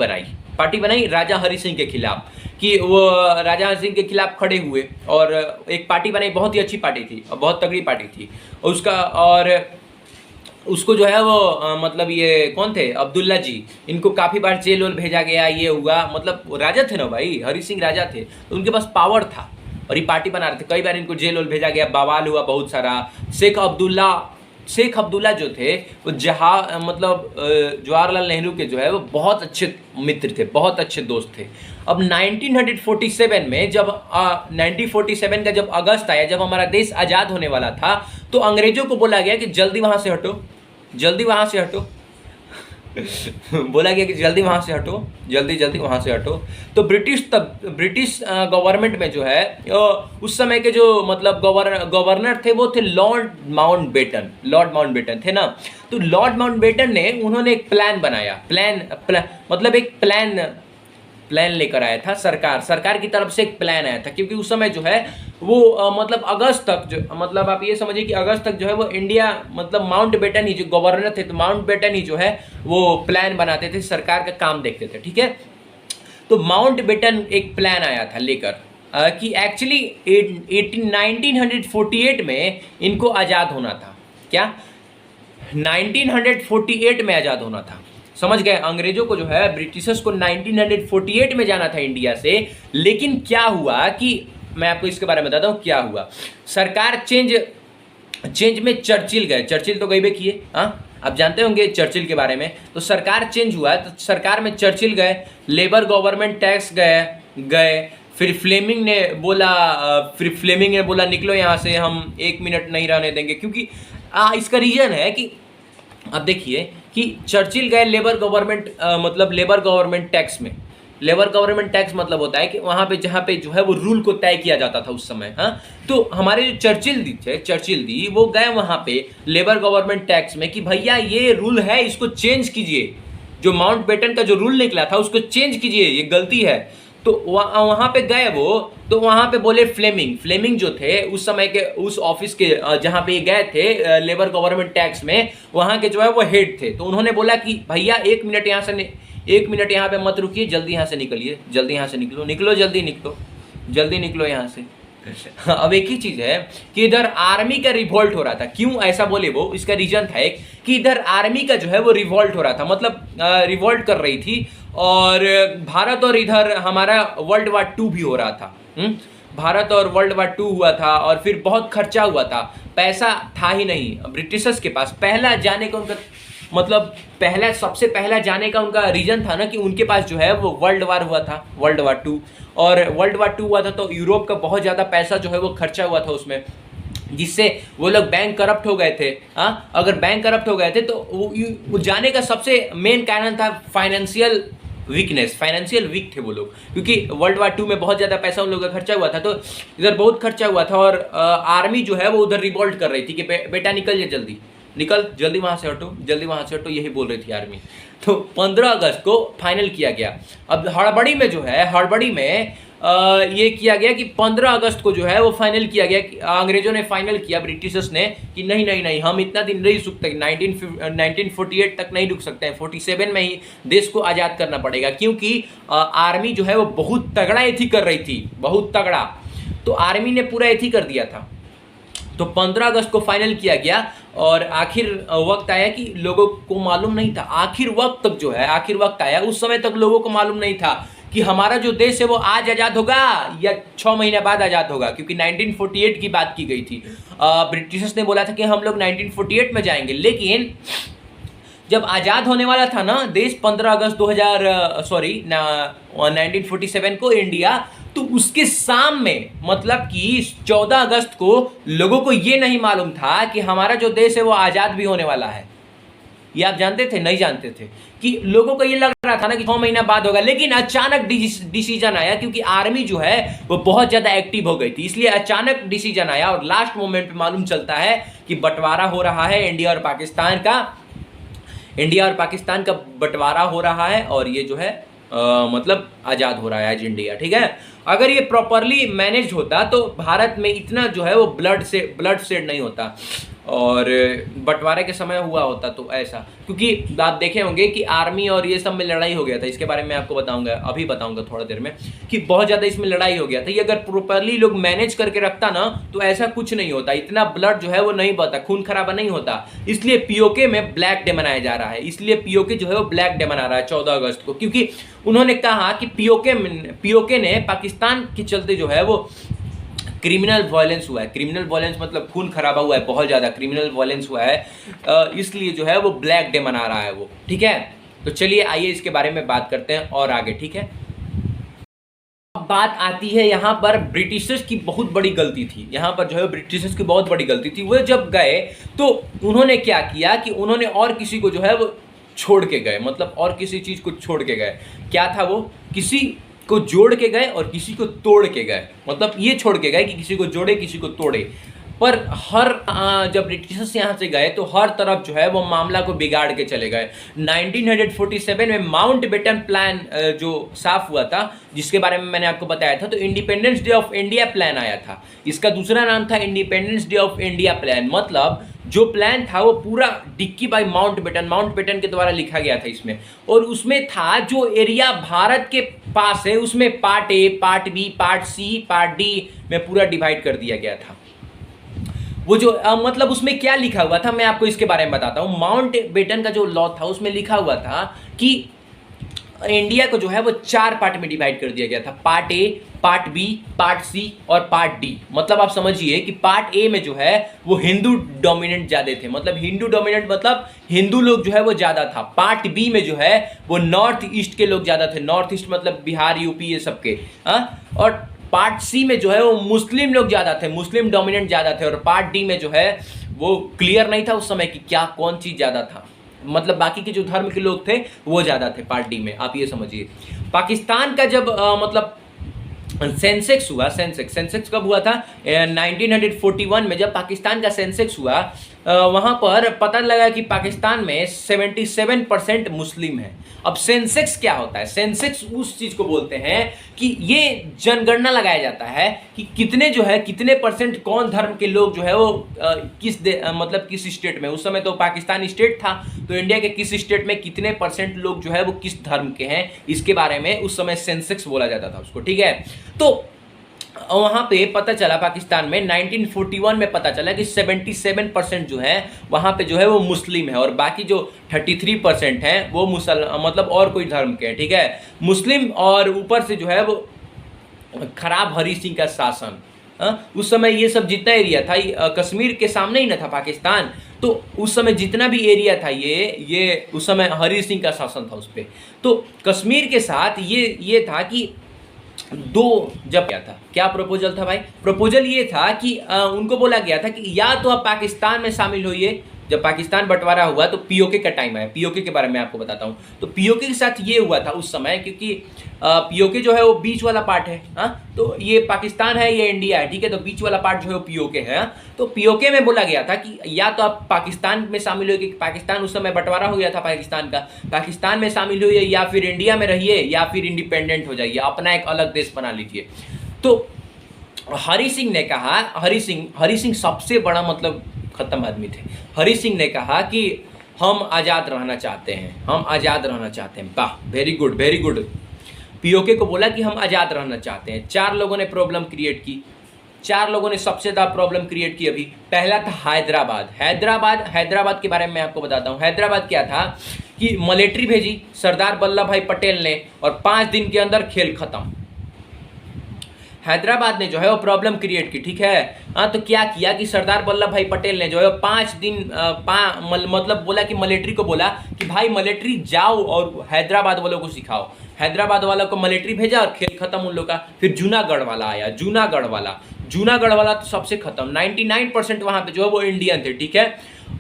बनाई राजा हरि सिंह के खिलाफ, कि वो राजा हरि सिंह के खिलाफ खड़े हुए और एक पार्टी बनाई, बहुत ही अच्छी पार्टी थी और बहुत तगड़ी पार्टी थी और उसको जो है वो मतलब ये कौन थे, अब्दुल्ला जी, इनको काफ़ी बार जेल वेल भेजा गया, ये हुआ, मतलब राजा थे ना भाई, हरि सिंह राजा थे, तो उनके पास पावर था और ये पार्टी बना रहे थे। कई बार इनको जेल वेल भेजा गया, बवाल हुआ बहुत सारा। शेख अब्दुल्ला जो थे वो जवाहरलाल नेहरू के जो है वो बहुत अच्छे मित्र थे, बहुत अच्छे दोस्त थे। अब 1947 में जब 1947 का जब अगस्त आया, जब हमारा देश आज़ाद होने वाला था, तो अंग्रेजों को बोला गया कि जल्दी वहाँ से हटो, जल्दी वहाँ से हटो बोला गया कि जल्दी वहाँ से हटो, जल्दी वहाँ से हटो। तो ब्रिटिश गवर्नमेंट में जो है उस समय के जो मतलब गवर्नर थे वो थे लॉर्ड माउंटबेटन थे ना। तो लॉर्ड माउंटबेटन ने उन्होंने एक प्लान बनाया, मतलब एक प्लान लेकर आया था, सरकार की तरफ से एक प्लान आया था, क्योंकि उस समय जो है वो मतलब अगस्त तक जो, मतलब आप ये समझिए कि अगस्त तक जो है वो इंडिया, मतलब माउंटबेटन ही जो गवर्नर थे, तो माउंटबेटन ही जो है वो प्लान बनाते थे, सरकार का काम देखते थे, ठीक है। तो माउंटबेटन एक प्लान आया था लेकर कि एक्चुअली 1948 में इनको आज़ाद होना था। क्या 1948 में आज़ाद होना था, समझ गए? अंग्रेजों को जो है, ब्रिटिशर्स को 1948 में जाना था इंडिया से। लेकिन क्या हुआ कि मैं आपको इसके बारे में बताता हूँ क्या हुआ। सरकार चेंज में चर्चिल गए, चर्चिल तो गई बे किए, आप जानते होंगे चर्चिल के बारे में। तो सरकार चेंज हुआ, तो सरकार में चर्चिल गए, लेबर गवर्नमेंट टैक्स गए। फिर फ्लेमिंग ने बोला निकलो यहाँ से, हम 1 मिनट नहीं रहने देंगे, क्योंकि इसका रीजन है कि अब देखिए कि चर्चिल गए लेबर गवर्नमेंट टैक्स में। लेबर गवर्नमेंट टैक्स मतलब होता है कि वहाँ पे जहाँ पे जो है वो रूल को तय किया जाता था उस समय। तो हमारे जो चर्चिल दी वो गए वहाँ पे लेबर गवर्नमेंट टैक्स में कि भैया ये रूल है, इसको चेंज कीजिए, जो माउंटबेटन का जो रूल निकला था उसको चेंज कीजिए, ये गलती है। तो वहाँ पे गए वो, तो वहाँ पे बोले फ्लेमिंग जो थे उस समय के, उस ऑफिस के जहाँ पे गए थे लेबर गवर्नमेंट टैक्स में, वहाँ के जो है वो हेड थे। तो उन्होंने बोला कि भैया 1 मिनट यहाँ पे मत रुकिए, जल्दी यहाँ से निकलिए, जल्दी यहाँ से निकलो, जल्दी निकलो यहाँ से। अब एक ही चीज है कि इधर आर्मी का रिवोल्ट हो रहा था। क्यों ऐसा बोले वो, इसका रीजन था एक कि इधर आर्मी का जो है वो रिवोल्ट हो रहा था, मतलब रिवोल्ट कर रही थी, और भारत और इधर हमारा वर्ल्ड वार 2 भी हो रहा था। भारत और वर्ल्ड वार 2 हुआ था, और फिर बहुत खर्चा हुआ था, पैसा था ही नहीं ब्रिटिशर्स के पास। पहला जाने का उनका मतलब सबसे पहला जाने का उनका रीजन था ना कि उनके पास जो है वो वर्ल्ड वार हुआ था, वर्ल्ड वार 2, और वर्ल्ड वार 2 हुआ था तो यूरोप का बहुत ज़्यादा पैसा जो है वो खर्चा हुआ था उसमें, जिससे वो लोग बैंक करप्ट हो गए थे। अगर बैंक करप्ट हो गए थे तो वो जाने का सबसे मेन कारण था फाइनेंशियल वीक थे वो लोग, क्योंकि वर्ल्ड वार 2 में बहुत ज़्यादा पैसा उन लोगों का खर्चा हुआ था, तो इधर बहुत खर्चा हुआ था, और आर्मी जो है वो उधर रिवोल्ट कर रही थी कि बेटा जल्दी वहाँ से हटो, यही बोल रही थी आर्मी। तो 15 अगस्त को फाइनल किया गया। अब हड़बड़ी में ये किया गया कि 15 अगस्त को जो है वो फाइनल किया गया, अंग्रेजों ने फाइनल किया, ब्रिटिशर्स ने, कि नहीं हम इतना दिन नहीं रुक सकते, 1948 तक नहीं रुक सकते हैं, 47 में ही देश को आज़ाद करना पड़ेगा, क्योंकि आर्मी जो है वो बहुत तगड़ा एथी कर रही थी, बहुत तगड़ा। तो आर्मी ने पूरा एथी कर दिया था। तो 15 अगस्त को फाइनल किया गया, और आखिर वक्त आया कि लोगों को मालूम नहीं था, आखिर वक्त आया, उस समय तक लोगों को मालूम नहीं था कि हमारा जो देश है वो आज आज़ाद होगा या 6 महीने बाद आज़ाद होगा, क्योंकि 1948 की बात की गई थी। ब्रिटिशर्स ने बोला था कि हम लोग 1948 में जाएंगे, लेकिन जब आज़ाद होने वाला था ना देश 15 अगस्त 1947 को इंडिया, तो उसके शाम में मतलब कि 14 अगस्त को लोगों को ये नहीं मालूम था कि हमारा जो देश है वो आज़ाद भी होने वाला है। ये आप जानते थे? नहीं जानते थे। कि लोगों को ये लग रहा था ना कि 6 महीना बाद होगा, लेकिन अचानक डिसीजन आया, क्योंकि आर्मी जो है वो बहुत ज़्यादा एक्टिव हो गई थी, इसलिए अचानक डिसीजन आया और लास्ट मोमेंट पे मालूम चलता है कि बंटवारा हो रहा है इंडिया और पाकिस्तान का बंटवारा हो रहा है और ये जो है मतलब आज़ाद हो रहा है आज इंडिया। ठीक है, अगर ये प्रॉपरली मैनेज होता तो भारत में इतना जो है वो ब्लड शेड नहीं होता और बंटवारे के समय हुआ होता तो ऐसा, क्योंकि आप देखे होंगे कि आर्मी और ये सब में लड़ाई हो गया था। इसके बारे में आपको बताऊंगा, अभी बताऊंगा थोड़ा देर में, कि बहुत ज़्यादा इसमें लड़ाई हो गया था। ये अगर प्रॉपरली लोग मैनेज करके रखता ना तो ऐसा कुछ नहीं होता, इतना ब्लड जो है वो नहीं बहता, खून खराबा नहीं होता। इसलिए पीओके में ब्लैक डे मनाया जा रहा है, इसलिए पीओके जो है वो ब्लैक डे मना रहा है 14 अगस्त को, क्योंकि उन्होंने कहा कि पीओके ने पाकिस्तान के चलते जो है वो क्रिमिनल वायलेंस हुआ है। क्रिमिनल वायलेंस मतलब खून खराबा हुआ है, बहुत ज़्यादा क्रिमिनल वायलेंस हुआ है, इसलिए जो है वो ब्लैक डे मना रहा है वो। ठीक है, तो चलिए आइए इसके बारे में बात करते हैं और आगे। ठीक है, अब बात आती है यहाँ पर ब्रिटिशर्स की बहुत बड़ी गलती थी। यहाँ पर जो है ब्रिटिशर्स की बहुत बड़ी गलती थी। वो जब गए तो उन्होंने क्या किया कि उन्होंने और किसी को जो है वो छोड़ के गए, मतलब और किसी चीज़ को छोड़ के गए। क्या था वो? किसी को जोड़ के गए और किसी को तोड़ के गए, मतलब ये छोड़ के गए कि किसी को जोड़े किसी को तोड़े। पर जब ब्रिटिशर्स यहाँ से गए तो हर तरफ जो है वो मामला को बिगाड़ के चले गए। 1947 में माउंट बेटन प्लान जो साफ हुआ था, जिसके बारे में मैंने आपको बताया था, तो independence day of India plan आया था। इसका दूसरा नाम था independence day of India plan. मतलब जो प्लान था वो पूरा डिक्की बाय माउंट बेटन के द्वारा लिखा गया था इसमें, और उसमें था जो एरिया भारत के पास है उसमें part A, part B, part C, part D में पूरा डिवाइड कर दिया गया था। वो जो मतलब उसमें क्या लिखा हुआ था मैं आपको इसके बारे में बताता हूँ। माउंट बेटन का जो लॉ था उसमें लिखा हुआ था कि इंडिया को जो है वो 4 पार्ट में डिवाइड कर दिया गया था, part A, part B, part C और पार्ट डी। मतलब आप समझिए कि पार्ट ए में जो है वो हिंदू डोमिनेंट ज़्यादा थे, मतलब हिंदू डोमिनेंट मतलब हिंदू लोग जो है वो ज़्यादा था। पार्ट बी में जो है वो नॉर्थ ईस्ट के लोग ज़्यादा थे, नॉर्थ ईस्ट मतलब बिहार, यूपी, ये सब के। और पार्ट सी में जो है वो मुस्लिम लोग ज़्यादा थे, मुस्लिम डोमिनेंट ज़्यादा थे। और पार्ट डी में जो है वो क्लियर नहीं था उस समय कि क्या कौन चीज़ ज़्यादा था, मतलब बाकी के जो धर्म के लोग थे वो ज़्यादा थे पार्ट डी में। आप ये समझिए पाकिस्तान का जब मतलब सेंसेक्स हुआ, सेंसेक्स कब हुआ था? 1941 में जब पाकिस्तान का सेंसेक्स हुआ, वहाँ पर पता लगा कि पाकिस्तान में 77% मुस्लिम है। अब सेंसेक्स क्या होता है? सेंसेक्स उस चीज़ को बोलते हैं कि ये जनगणना लगाया जाता है कि कितने परसेंट कौन धर्म के लोग जो है वो मतलब किस स्टेट में, उस समय तो पाकिस्तान स्टेट था, तो इंडिया के किस स्टेट में कितने परसेंट लोग जो है वो किस धर्म के हैं, इसके बारे में उस समय सेंसेक्स बोला जाता था उसको। ठीक है, तो वहाँ पे पता चला पाकिस्तान में 1941 में पता चला कि 77% जो है वहाँ पे जो है वो मुस्लिम है, और बाकी जो 33% हैं वो मतलब और कोई धर्म के हैं। ठीक है, मुस्लिम, और ऊपर से जो है वो खराब हरी सिंह का शासन। उस समय ये सब जितना एरिया था, कश्मीर के सामने ही ना था पाकिस्तान, तो उस समय जितना भी एरिया था ये उस समय हरी सिंह का शासन था उस पर। तो कश्मीर के साथ ये था कि जब क्या था, क्या प्रपोजल था भाई? प्रपोजल ये था कि उनको बोला गया था कि या तो आप पाकिस्तान में शामिल होइए। जब पाकिस्तान बंटवारा हुआ तो पीओके का टाइम आया। पीओके के बारे में आपको बताता हूँ। तो पीओके के साथ ये हुआ था उस समय, क्योंकि पीओके जो है वो बीच वाला पार्ट है। तो ये पाकिस्तान है, ये इंडिया है, ठीक है, तो बीच वाला पार्ट जो है वो पीओके है। तो पीओके में बोला गया था कि या तो आप पाकिस्तान में शामिल होइए, पाकिस्तान उस समय बंटवारा हो गया था पाकिस्तान का, पाकिस्तान में शामिल होइए, या फिर इंडिया में रहिए, या फिर इंडिपेंडेंट हो जाइए, अपना एक अलग देश बना लीजिए। तो हरी सिंह ने कहा, हरी सिंह सबसे बड़ा मतलब खत्म आदमी थे। हरी सिंह ने कहा कि हम आज़ाद रहना चाहते हैं, हम आज़ाद रहना चाहते हैं। वाह, very good, very good. PoK को बोला कि हम आज़ाद रहना चाहते हैं। 4 लोगों ने प्रॉब्लम क्रिएट की। 4 लोगों ने सबसे ज़्यादा प्रॉब्लम क्रिएट की अभी। पहला था हैदराबाद के बारे में आपको बताता हूँ। हैदराबाद क्या था कि मिलिट्री भेजी सरदार वल्लभ भाई पटेल ने, और 5 दिन के अंदर खेल खत्म। हैदराबाद ने जो है वो प्रॉब्लम क्रिएट की, ठीक है। हाँ, तो क्या किया कि सरदार वल्लभ भाई पटेल ने जो है 5 दिन मतलब बोला कि मिलिट्री को बोला कि भाई मिलिट्री जाओ और हैदराबाद वालों को सिखाओ। हैदराबाद वालों को मिलिट्री भेजा और खेल खत्म उन लोग का। फिर जूनागढ़ वाला आया, जूनागढ़ वाला तो सबसे खत्म। 99% वहां पे जो है वो इंडियन थे, ठीक है।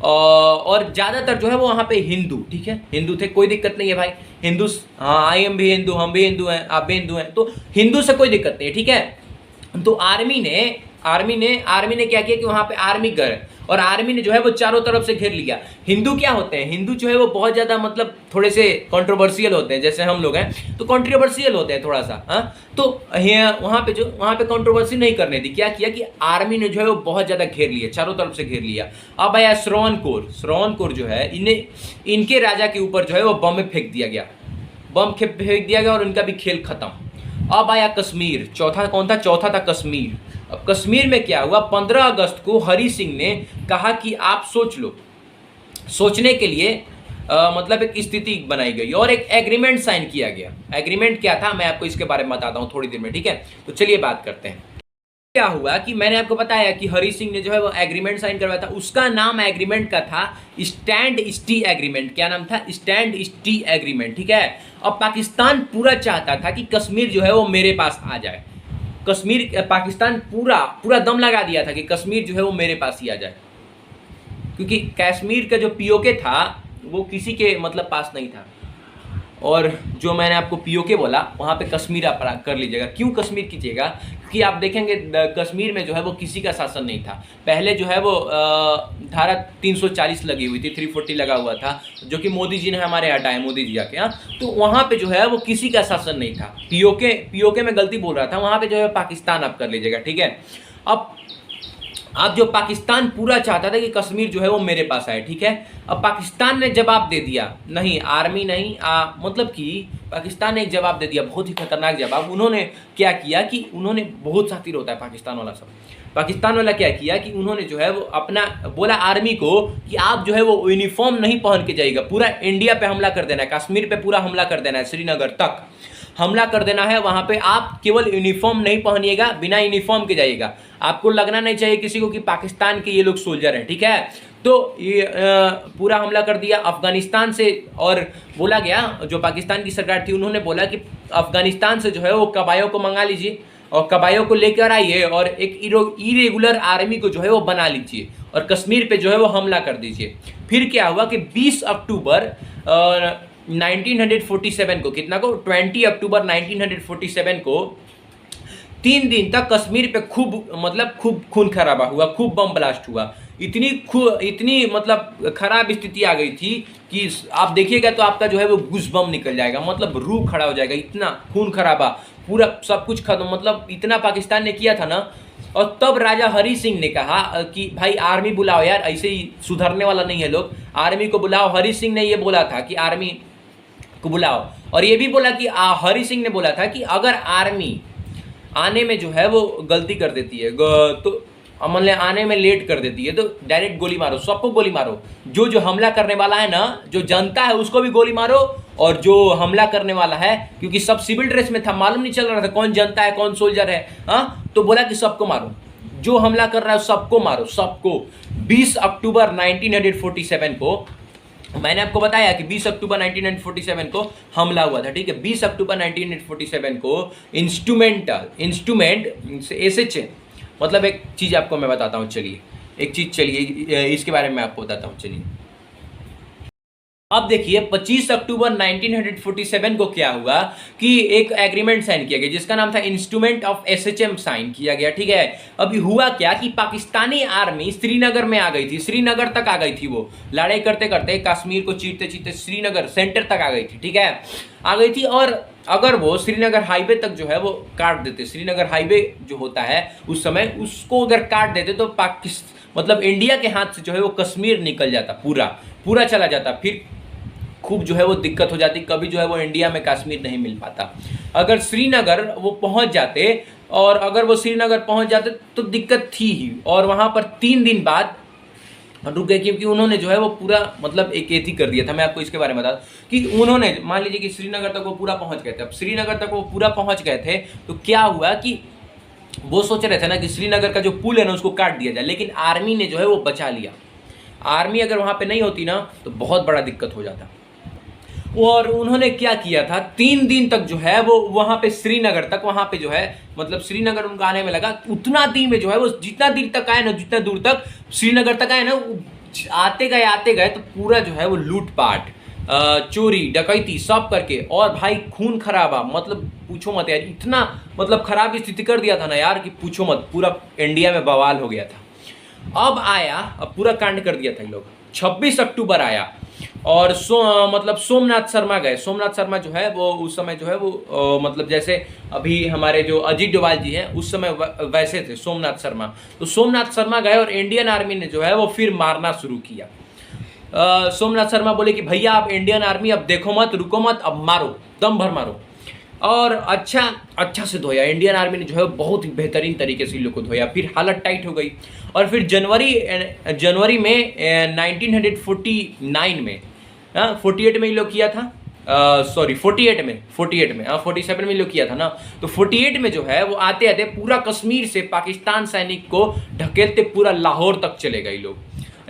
और ज्यादातर जो है वो वहां पे हिंदू, ठीक है, हिंदू थे। कोई दिक्कत नहीं है भाई, हिंदू, हाँ आई एम भी हिंदू, हम भी हिंदू हैं, आप भी हिंदू हैं, तो हिंदू से कोई दिक्कत नहीं है, ठीक है। तो आर्मी ने क्या किया कि वहां पे आर्मी गए और आर्मी ने जो है वो चारों तरफ से घेर लिया। हिंदू क्या होते हैं, हिंदू जो है वो बहुत ज्यादा मतलब थोड़े से कंट्रोवर्शियल होते हैं, जैसे हम लोग हैं तो कंट्रोवर्शियल होते हैं थोड़ा सा, हाँ। तो वहां पे कंट्रोवर्सी नहीं करने दी। क्या किया कि आर्मी ने जो है वो बहुत ज्यादा घेर लिया, चारों तरफ से घेर लिया। अब आया श्रवण कोर जो है, इनके राजा के ऊपर जो है वो बम फेंक दिया गया और उनका भी खेल खत्म। अब आया कश्मीर, चौथा था कश्मीर। अब कश्मीर में क्या हुआ, 15 अगस्त को हरि सिंह ने कहा कि आप सोच लो। सोचने के लिए मतलब एक स्थिति बनाई गई और एक एग्रीमेंट साइन किया गया। एग्रीमेंट क्या था मैं आपको इसके बारे में बताता हूँ थोड़ी देर में, ठीक है। तो चलिए बात करते हैं। क्या हुआ कि मैंने आपको बताया कि हरि सिंह ने जो है वो एग्रीमेंट साइन करवाया था। उसका नाम एग्रीमेंट का था स्टैंड स्टी एग्रीमेंट। क्या नाम था, स्टैंड स्टी एग्रीमेंट, ठीक है। अब पाकिस्तान पूरा चाहता था कि कश्मीर जो है वो मेरे पास आ जाए। पाकिस्तान पूरा दम लगा दिया था कि कश्मीर जो है वो मेरे पास ही आ जाए, क्योंकि कश्मीर का जो पीओके था वो किसी के मतलब पास नहीं था। और जो मैंने आपको पीओके बोला वहाँ पे कश्मीर आप कर लीजिएगा। क्यों कश्मीर कीजिएगा, क्योंकि आप देखेंगे कश्मीर में जो है वो किसी का शासन नहीं था। पहले जो है वो धारा 340 लगी हुई थी, 340 लगा हुआ था, जो कि मोदी जी ने हमारे हटाया, मोदी जी आके, हाँ। तो वहाँ पे जो है वो किसी का शासन नहीं था। पीओके में गलती बोल रहा था, वहाँ पे जो है पाकिस्तान आप कर लीजिएगा, ठीक है। अब जो पाकिस्तान पूरा चाहता था कि कश्मीर जो है वो मेरे पास आए, ठीक है। अब पाकिस्तान ने जवाब दे दिया, नहीं आर्मी नहीं, मतलब कि पाकिस्तान ने एक जवाब दे दिया, बहुत ही खतरनाक जवाब। उन्होंने क्या किया कि उन्होंने, बहुत शातिर होता है पाकिस्तान वाला सब। पाकिस्तान वाला क्या किया कि उन्होंने जो है वो अपना बोला आर्मी को कि आप जो है वो यूनिफॉर्म नहीं पहन के जाइएगा, पूरा इंडिया पे हमला कर देना है, कश्मीर पे पूरा हमला कर देना है, श्रीनगर तक हमला कर देना है। वहां पे आप केवल यूनिफॉर्म नहीं पहनिएगा, बिना यूनिफॉर्म के जाइएगा। आपको लगना नहीं चाहिए किसी को कि पाकिस्तान के ये लोग सोल्जर हैं, ठीक है। तो ये पूरा हमला कर दिया अफगानिस्तान से। और बोला गया, जो पाकिस्तान की सरकार थी उन्होंने बोला कि अफगानिस्तान से जो है वो कबायों को मंगा लीजिए और कबायों को लेकर आइए और एक इरेगुलर आर्मी को जो है वो बना लीजिए और कश्मीर पे जो है वो हमला कर दीजिए। फिर क्या हुआ कि 20 अक्टूबर 1947 को, कितना को, 20 अक्टूबर 1947 को 3 दिन तक कश्मीर पे खूब खून खराबा हुआ, खूब बम ब्लास्ट हुआ। इतनी मतलब खराब स्थिति आ गई थी कि आप देखिएगा तो आपका जो है वो गुज बम निकल जाएगा, मतलब रूह खड़ा हो जाएगा। इतना खून खराबा, पूरा सब कुछ खत्म, मतलब इतना पाकिस्तान ने किया था ना। और तब राजा हरि सिंह ने कहा कि भाई आर्मी बुलाओ यार, ऐसे ही सुधरने वाला नहीं है लोग, आर्मी को बुलाओ। हरि सिंह ने ये बोला था कि आर्मी को बुलाओ, और ये भी बोला कि हरि सिंह ने बोला था कि अगर आर्मी आने में जो है वो गलती कर देती है, तो मतलब आने में लेट कर देती है, तो डायरेक्ट गोली मारो, सबको गोली मारो। जो हमला करने वाला है ना, जो जनता है उसको भी गोली मारो, और जो हमला करने वाला है, क्योंकि सब सिविल ड्रेस में था, मालूम नहीं चल रहा था कौन जनता है कौन सोल्जर है, हाँ। तो बोला कि सबको मारो, जो हमला कर रहा है सबको मारो, सबको। 20 अक्टूबर 1947 को मैंने आपको बताया कि 20 अक्टूबर 1947 को हमला हुआ था, ठीक है। 20 अक्टूबर 1947 को इंस्ट्रूमेंट SH, मतलब एक चीज़ आपको मैं बताता हूँ, चलिए इसके बारे में आपको बताता हूँ, चलिए। अब देखिए 25 अक्टूबर 1947 को क्या हुआ कि एक एग्रीमेंट साइन किया गया जिसका नाम था इंस्ट्रूमेंट ऑफ SHM साइन किया गया, ठीक है। अभी हुआ क्या कि पाकिस्तानी आर्मी श्रीनगर में आ गई थी, श्रीनगर तक आ गई थी। वो लड़ाई करते करते कश्मीर को चीरते चीरते श्रीनगर सेंटर तक आ गई थी, ठीक है, आ गई थी। और अगर वो श्रीनगर हाईवे तक जो है वो काट देते, श्रीनगर हाईवे जो होता है उस समय, उसको अगर काट देते तो मतलब इंडिया के हाथ से जो है वो कश्मीर निकल जाता, पूरा चला जाता। फिर खूब जो है वो दिक्कत हो जाती, कभी जो है वो इंडिया में कश्मीर नहीं मिल पाता। अगर श्रीनगर वो पहुंच जाते, और अगर वो श्रीनगर पहुंच जाते तो दिक्कत थी ही। और वहां पर 3 दिन बाद रुक गए, क्योंकि उन्होंने जो है वो पूरा मतलब एक एथी कर दिया था। मैं आपको इसके बारे में बता कि उन्होंने, मान लीजिए कि श्रीनगर तक वो पूरा पहुंच गए थे। अब श्रीनगर तक वो पूरा पहुंच गए थे तो क्या हुआ कि वो सोच रहे थे ना कि श्रीनगर का जो पुल है ना उसको काट दिया जाए, लेकिन आर्मी ने जो है वो बचा लिया। आर्मी अगर वहाँ पे नहीं होती ना तो बहुत बड़ा दिक्कत हो जाता। और उन्होंने क्या किया था, 3 दिन तक जो है वो वहाँ पे श्रीनगर तक, वहाँ पे जो है मतलब श्रीनगर उनको आने में लगा उतना दिन में जो है वो जितना दिन तक आए ना, जितना दूर तक श्रीनगर तक आए ना, आते गए तो पूरा जो है वो लूटपाट, चोरी डकैती सब करके, और भाई खून खराबा, मतलब पूछो मत यार, इतना मतलब खराब स्थिति कर दिया था ना यार कि पूछो मत, पूरा इंडिया में बवाल हो गया था। अब पूरा कांड कर दिया था ये लोग। 26 अक्टूबर आया और मतलब सोमनाथ शर्मा गए। सोमनाथ शर्मा जो है वो उस समय जो है वो मतलब जैसे अभी हमारे जो अजीत डोभाल जी हैं उस समय वैसे थे सोमनाथ शर्मा। तो सोमनाथ शर्मा गए और इंडियन आर्मी ने जो है वो फिर मारना शुरू किया। सोमनाथ शर्मा बोले कि भैया आप इंडियन आर्मी अब देखो मत, रुको मत, अब मारो, दम भर मारो। और अच्छा से धोया इंडियन आर्मी ने जो है बहुत ही बेहतरीन तरीके से इन लोग को धोया। फिर हालत टाइट हो गई और फिर जनवरी में 1949 में 48 में ये लोग किया था, सॉरी 48 में 47 में लोग किया था ना। तो 48 में जो है वो आते आते पूरा कश्मीर से पाकिस्तान सैनिक को ढकेलते पूरा लाहौर तक चले गए लोग।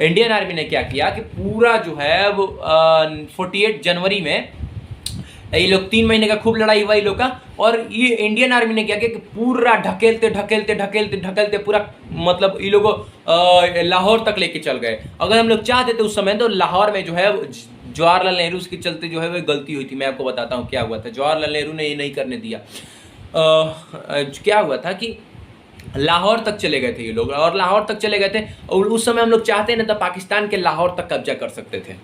इंडियन आर्मी ने क्या किया कि पूरा जो है वो 48 जनवरी में ये लोग 3 महीने का खूब लड़ाई हुआ ये लोग का, और ये इंडियन आर्मी ने क्या किया कि पूरा ढकेलते पूरा मतलब ये लोग लाहौर तक लेके चल गए। अगर हम लोग चाहते थे उस समय तो लाहौर में जो है जवाहरलाल नेहरू के चलते जो है वो गलती हुई थी। मैं आपको बताता हूँ क्या हुआ था। जवाहरलाल नेहरू ने ये नहीं करने दिया। क्या हुआ था कि लाहौर तक चले गए थे ये लोग, और लाहौर तक चले गए थे, और उस समय हम लोग चाहते ना तो पाकिस्तान के लाहौर तक कब्जा कर सकते थे।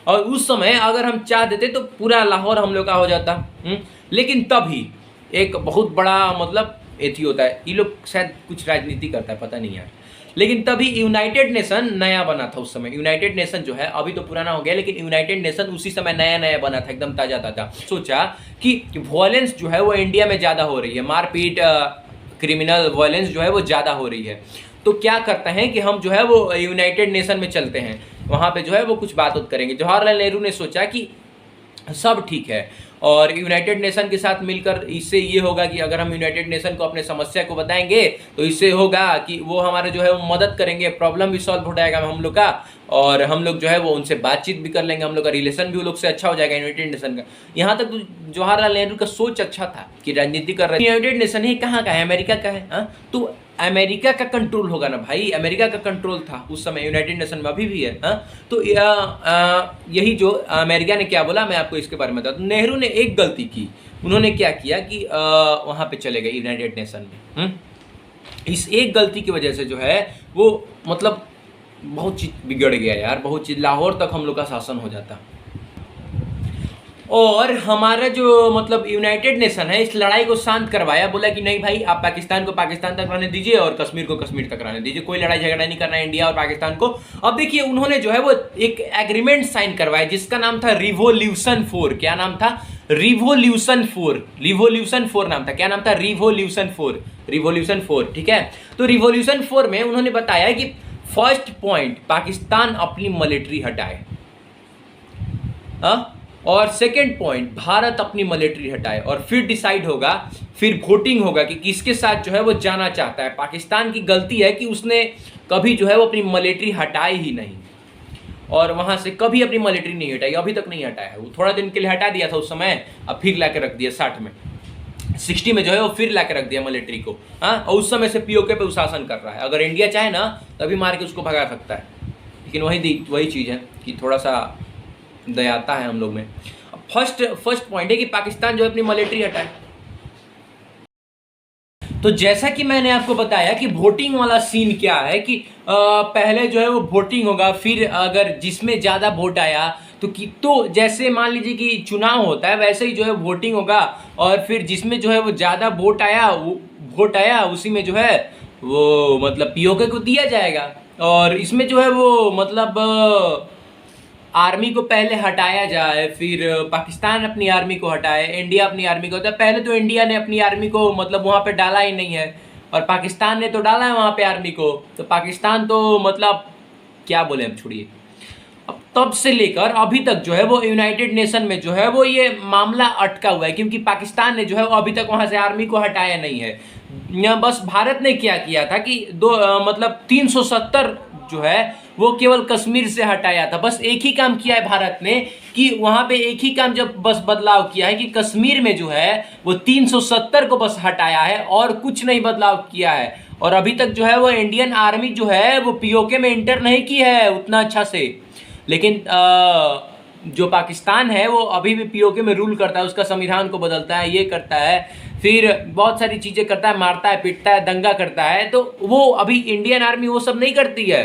और उस समय अगर हम चाह देते तो पूरा लाहौर हम लोग का हो जाता। लेकिन तभी एक बहुत बड़ा मतलब एथी होता है, ये लोग शायद कुछ राजनीति करता है पता नहीं यार, लेकिन तभी यूनाइटेड नेशन नया बना था उस समय। यूनाइटेड नेशन जो है अभी तो पुराना हो गया, लेकिन यूनाइटेड नेशन उसी समय नया बना था, एकदम ताजा। सोचा कि वायलेंस जो है वो इंडिया में ज़्यादा हो रही है, मारपीट क्रिमिनल वायलेंस जो है वो ज़्यादा हो रही है। तो क्या करते हैं कि हम जो है वो यूनाइटेड नेशन में चलते हैं, वहाँ पे जो है वो कुछ बात करेंगे। जवाहरलाल नेहरू ने सोचा कि सब ठीक है, और यूनाइटेड नेशन के साथ मिलकर इससे ये होगा कि अगर हम यूनाइटेड नेशन को अपने समस्या को बताएंगे तो इससे होगा कि वो हमारे जो है वो मदद करेंगे, प्रॉब्लम भी सॉल्व हो जाएगा हम लोग का, और हम लोग जो है वो उनसे बातचीत भी कर लेंगे, हम लोग का रिलेशन भी वो लोग से अच्छा हो जाएगा यूनाइटेड नेशन का। यहाँ तक तो जवाहरलाल नेहरू का सोच अच्छा था कि राजनीति कर रहे हैं। यूनाइटेड नेशन ही कहाँ का है, अमेरिका का है। तो अमेरिका का कंट्रोल होगा ना भाई, अमेरिका का कंट्रोल था उस समय यूनाइटेड नेशन में, अभी भी है। तो यही जो अमेरिका ने क्या बोला मैं आपको इसके बारे में बताता हूँ। नेहरू ने एक गलती की, उन्होंने क्या किया कि वहाँ पे चले गए यूनाइटेड नेशन में। इस एक गलती की वजह से जो है वो मतलब बहुत चीज बिगड़ गया यार, बहुत चीज, लाहौर तक हम लोग का शासन हो जाता। और हमारा जो मतलब यूनाइटेड नेशन है इस लड़ाई को शांत करवाया, बोला कि नहीं भाई आप पाकिस्तान को पाकिस्तान तक रहने दीजिए और कश्मीर को कश्मीर तक रहने दीजिए, कोई लड़ाई झगड़ा नहीं करना है इंडिया और पाकिस्तान को। अब देखिए उन्होंने जो है वो एक एग्रीमेंट साइन करवाया जिसका नाम था रिवोल्यूशन 4। क्या नाम था? रिवोल्यूशन 4 नाम था। क्या नाम था? रिवोल्यूशन 4। ठीक है, तो रिवोल्यूशन 4 में उन्होंने बताया कि फर्स्ट पॉइंट पाकिस्तान अपनी मिलिट्री हटाए, और सेकेंड पॉइंट भारत अपनी मिलिट्री हटाए, और फिर डिसाइड होगा, फिर वोटिंग होगा कि किसके साथ जो है वो जाना चाहता है। पाकिस्तान की गलती है कि उसने कभी जो है वो अपनी मिलिट्री हटाई ही नहीं, और वहां से कभी अपनी मिलिट्री नहीं हटाई, अभी तक नहीं हटाया है। वो थोड़ा दिन के लिए हटा दिया था उस समय, अब फिर लाके रख दिया 60 में जो है वो फिर लाके रख दिया मिलिट्री को। और उस समय से पीओके पे शासन कर रहा है। अगर इंडिया चाहे ना तभी मार के उसको भगा सकता है, लेकिन वही चीज़ है कि थोड़ा सा दयाता है हम लोग में। फर्स्ट पॉइंट है कि पाकिस्तान जो है अपनी मिलिट्री हटाए। तो जैसा कि मैंने आपको बताया कि वोटिंग वाला सीन क्या है कि पहले जो है वो वोटिंग होगा, फिर अगर जिसमें ज़्यादा वोट आया तो जैसे मान लीजिए कि चुनाव होता है वैसे ही जो है वोटिंग होगा, और फिर जिसमें जो है वो ज़्यादा वोट आया उसी में जो है वो मतलब पीओके को दिया जाएगा। और इसमें जो है वो मतलब आर्मी को पहले हटाया जाए, फिर पाकिस्तान अपनी आर्मी को हटाए, इंडिया अपनी आर्मी को हटाए। पहले तो इंडिया ने अपनी आर्मी को मतलब वहाँ पे डाला ही नहीं है, और पाकिस्तान ने तो डाला है वहाँ पे आर्मी को। तो पाकिस्तान तो मतलब क्या बोले, अब छोड़िए। अब तब से लेकर अभी तक जो है वो यूनाइटेड नेशन में जो है वो ये मामला अटका हुआ है, क्योंकि पाकिस्तान ने जो है वो अभी तक वहां से आर्मी को हटाया नहीं है। बस भारत ने क्या किया था कि मतलब 370 जो है वो केवल कश्मीर से हटाया था। बस एक ही काम किया है भारत ने कि वहां पे एक ही काम जब बस बदलाव किया है कि कश्मीर में जो है वो 370 को बस हटाया है और कुछ नहीं बदलाव किया है। और अभी तक जो है वो इंडियन आर्मी जो है वो पीओके में इंटर नहीं की है उतना अच्छा से। लेकिन जो पाकिस्तान है वो अभी भी पीओके में रूल करता है, उसका संविधान को बदलता है, ये करता है, फिर बहुत सारी चीज़ें करता है, मारता है, पीटता है, दंगा करता है। तो वो अभी इंडियन आर्मी वो सब नहीं करती है।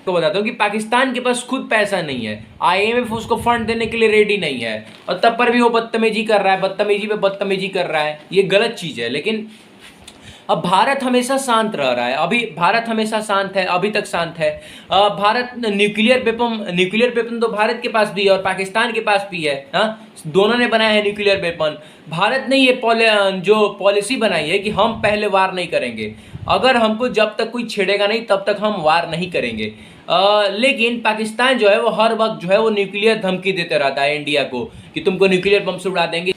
तो बताता हूँ कि पाकिस्तान के पास खुद पैसा नहीं है, IMF उसको फंड देने के लिए रेडी नहीं है, और तब पर भी वो बदतमीजी कर रहा है, बदतमीजी पे बदतमीजी कर रहा है। ये गलत चीज़ है। लेकिन अब भारत हमेशा शांत रह रहा है, अभी भारत हमेशा शांत है, अभी तक शांत है। भारत न्यूक्लियर वेपन तो भारत के पास भी है और पाकिस्तान के पास भी है। दोनों ने बनाया है न्यूक्लियर वेपन। भारत ने ये जो पॉलिसी बनाई है कि हम पहले वार नहीं करेंगे, अगर हमको जब तक कोई छेड़ेगा नहीं तब तक हम वार नहीं करेंगे। लेकिन पाकिस्तान जो है वो हर वक्त जो है वो न्यूक्लियर धमकी देते रहता है इंडिया को कि तुमको न्यूक्लियर बम से उड़ा देंगे।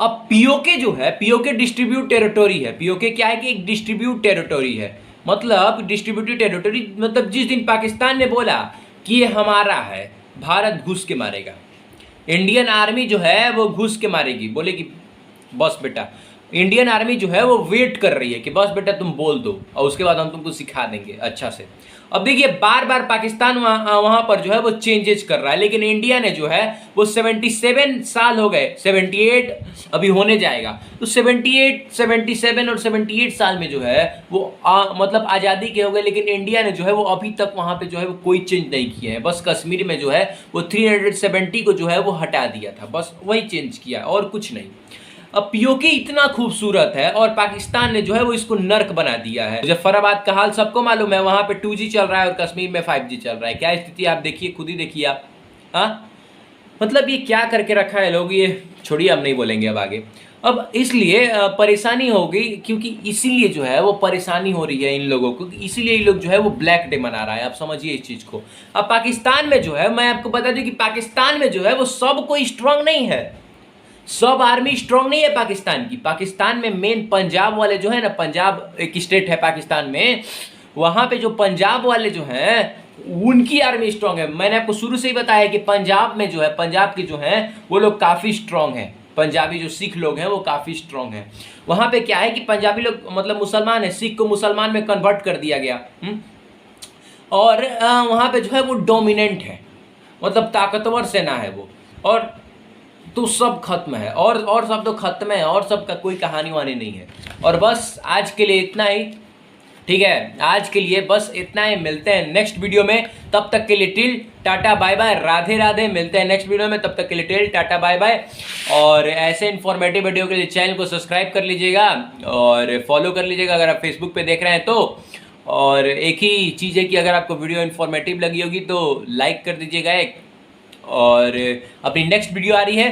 अब पीओके जो है, पीओके डिस्ट्रीब्यूट टेरिटोरी है। पीओके क्या है कि एक डिस्ट्रीब्यूट टेरिटोरी है, मतलब डिस्ट्रीब्यूटेड टेरिटोरी, मतलब जिस दिन पाकिस्तान ने बोला कि ये हमारा है, भारत घुस के मारेगा। इंडियन आर्मी जो है वो घुस के मारेगी, बोलेगी बस बेटा। इंडियन आर्मी जो है वो वेट कर रही है कि बस बेटा तुम बोल दो और उसके बाद हम तुमको सिखा देंगे अच्छा से। अब देखिए बार बार पाकिस्तान वहाँ पर जो है वो चेंजेस कर रहा है, लेकिन इंडिया ने जो है वो 77 साल हो गए, 78 अभी होने जाएगा, तो 77 और 78 साल में जो है वो मतलब आज़ादी के हो गए, लेकिन इंडिया ने जो है वो अभी तक वहाँ पे जो है वो कोई चेंज नहीं किया है। बस कश्मीर में जो है वो 370 को जो है वो हटा दिया था, बस वही चेंज किया और कुछ नहीं। अब पीओके इतना खूबसूरत है और पाकिस्तान ने जो है वो इसको नर्क बना दिया है। मुजफ्फराबाद का हाल सबको मालूम है, वहां पे 2G चल रहा है और कश्मीर में 5G चल रहा है। क्या स्थिति आप देखिए, खुद ही देखिए आप। मतलब ये क्या करके रखा है लोग, ये छोड़िए, हम नहीं बोलेंगे अब आगे। अब इसलिए परेशानी हो गई, क्योंकि इसीलिए जो है वो परेशानी हो रही है इन लोगों को, इसीलिए ये लोग जो है वो ब्लैक डे मना रहा है। आप समझिए इस चीज़ को। अब पाकिस्तान में जो है, मैं आपको बता दूं कि पाकिस्तान में जो है वो सब कोई स्ट्रांग नहीं है, सब आर्मी स्ट्रांग नहीं है पाकिस्तान की। पाकिस्तान में मेन पंजाब वाले जो है ना, पंजाब एक स्टेट है पाकिस्तान में, वहां पे जो पंजाब वाले जो हैं उनकी आर्मी स्ट्रांग है। मैंने आपको शुरू से ही बताया कि पंजाब में जो है, पंजाब के जो हैं वो लोग काफ़ी स्ट्रांग हैं। पंजाबी जो सिख लोग हैं वो काफ़ी स्ट्रांग हैं। वहाँ पे क्या है कि पंजाबी लोग मतलब मुसलमान है, सिख को मुसलमान में कन्वर्ट कर दिया गया। और वहाँ पे जो है वो डोमिनेंट है, मतलब ताकतवर सेना है वो, और तो सब खत्म है, और सब तो खत्म है, और सब का कोई कहानी वानी नहीं है। और बस आज के लिए इतना ही, ठीक है, आज के लिए बस इतना ही। मिलते हैं नेक्स्ट वीडियो में, तब तक के लिए till tata bye bye, Radhe Radhe. मिलते हैं नेक्स्ट वीडियो में, तब तक के लिए टिल टाटा बाय बाय। और ऐसे इन्फॉर्मेटिव वीडियो के लिए चैनल को सब्सक्राइब कर लीजिएगा और फॉलो कर लीजिएगा अगर आप फेसबुक पे देख रहे हैं तो। और एक ही चीज़ है कि अगर आपको वीडियो इन्फॉर्मेटिव लगी होगी तो लाइक कर दीजिएगा एक, और अपनी नेक्स्ट वीडियो आ रही है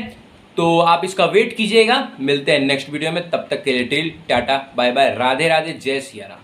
तो आप इसका वेट कीजिएगा। मिलते हैं नेक्स्ट वीडियो में, तब तक के लिए till tata bye bye, Radhe Radhe, जय सिया राम।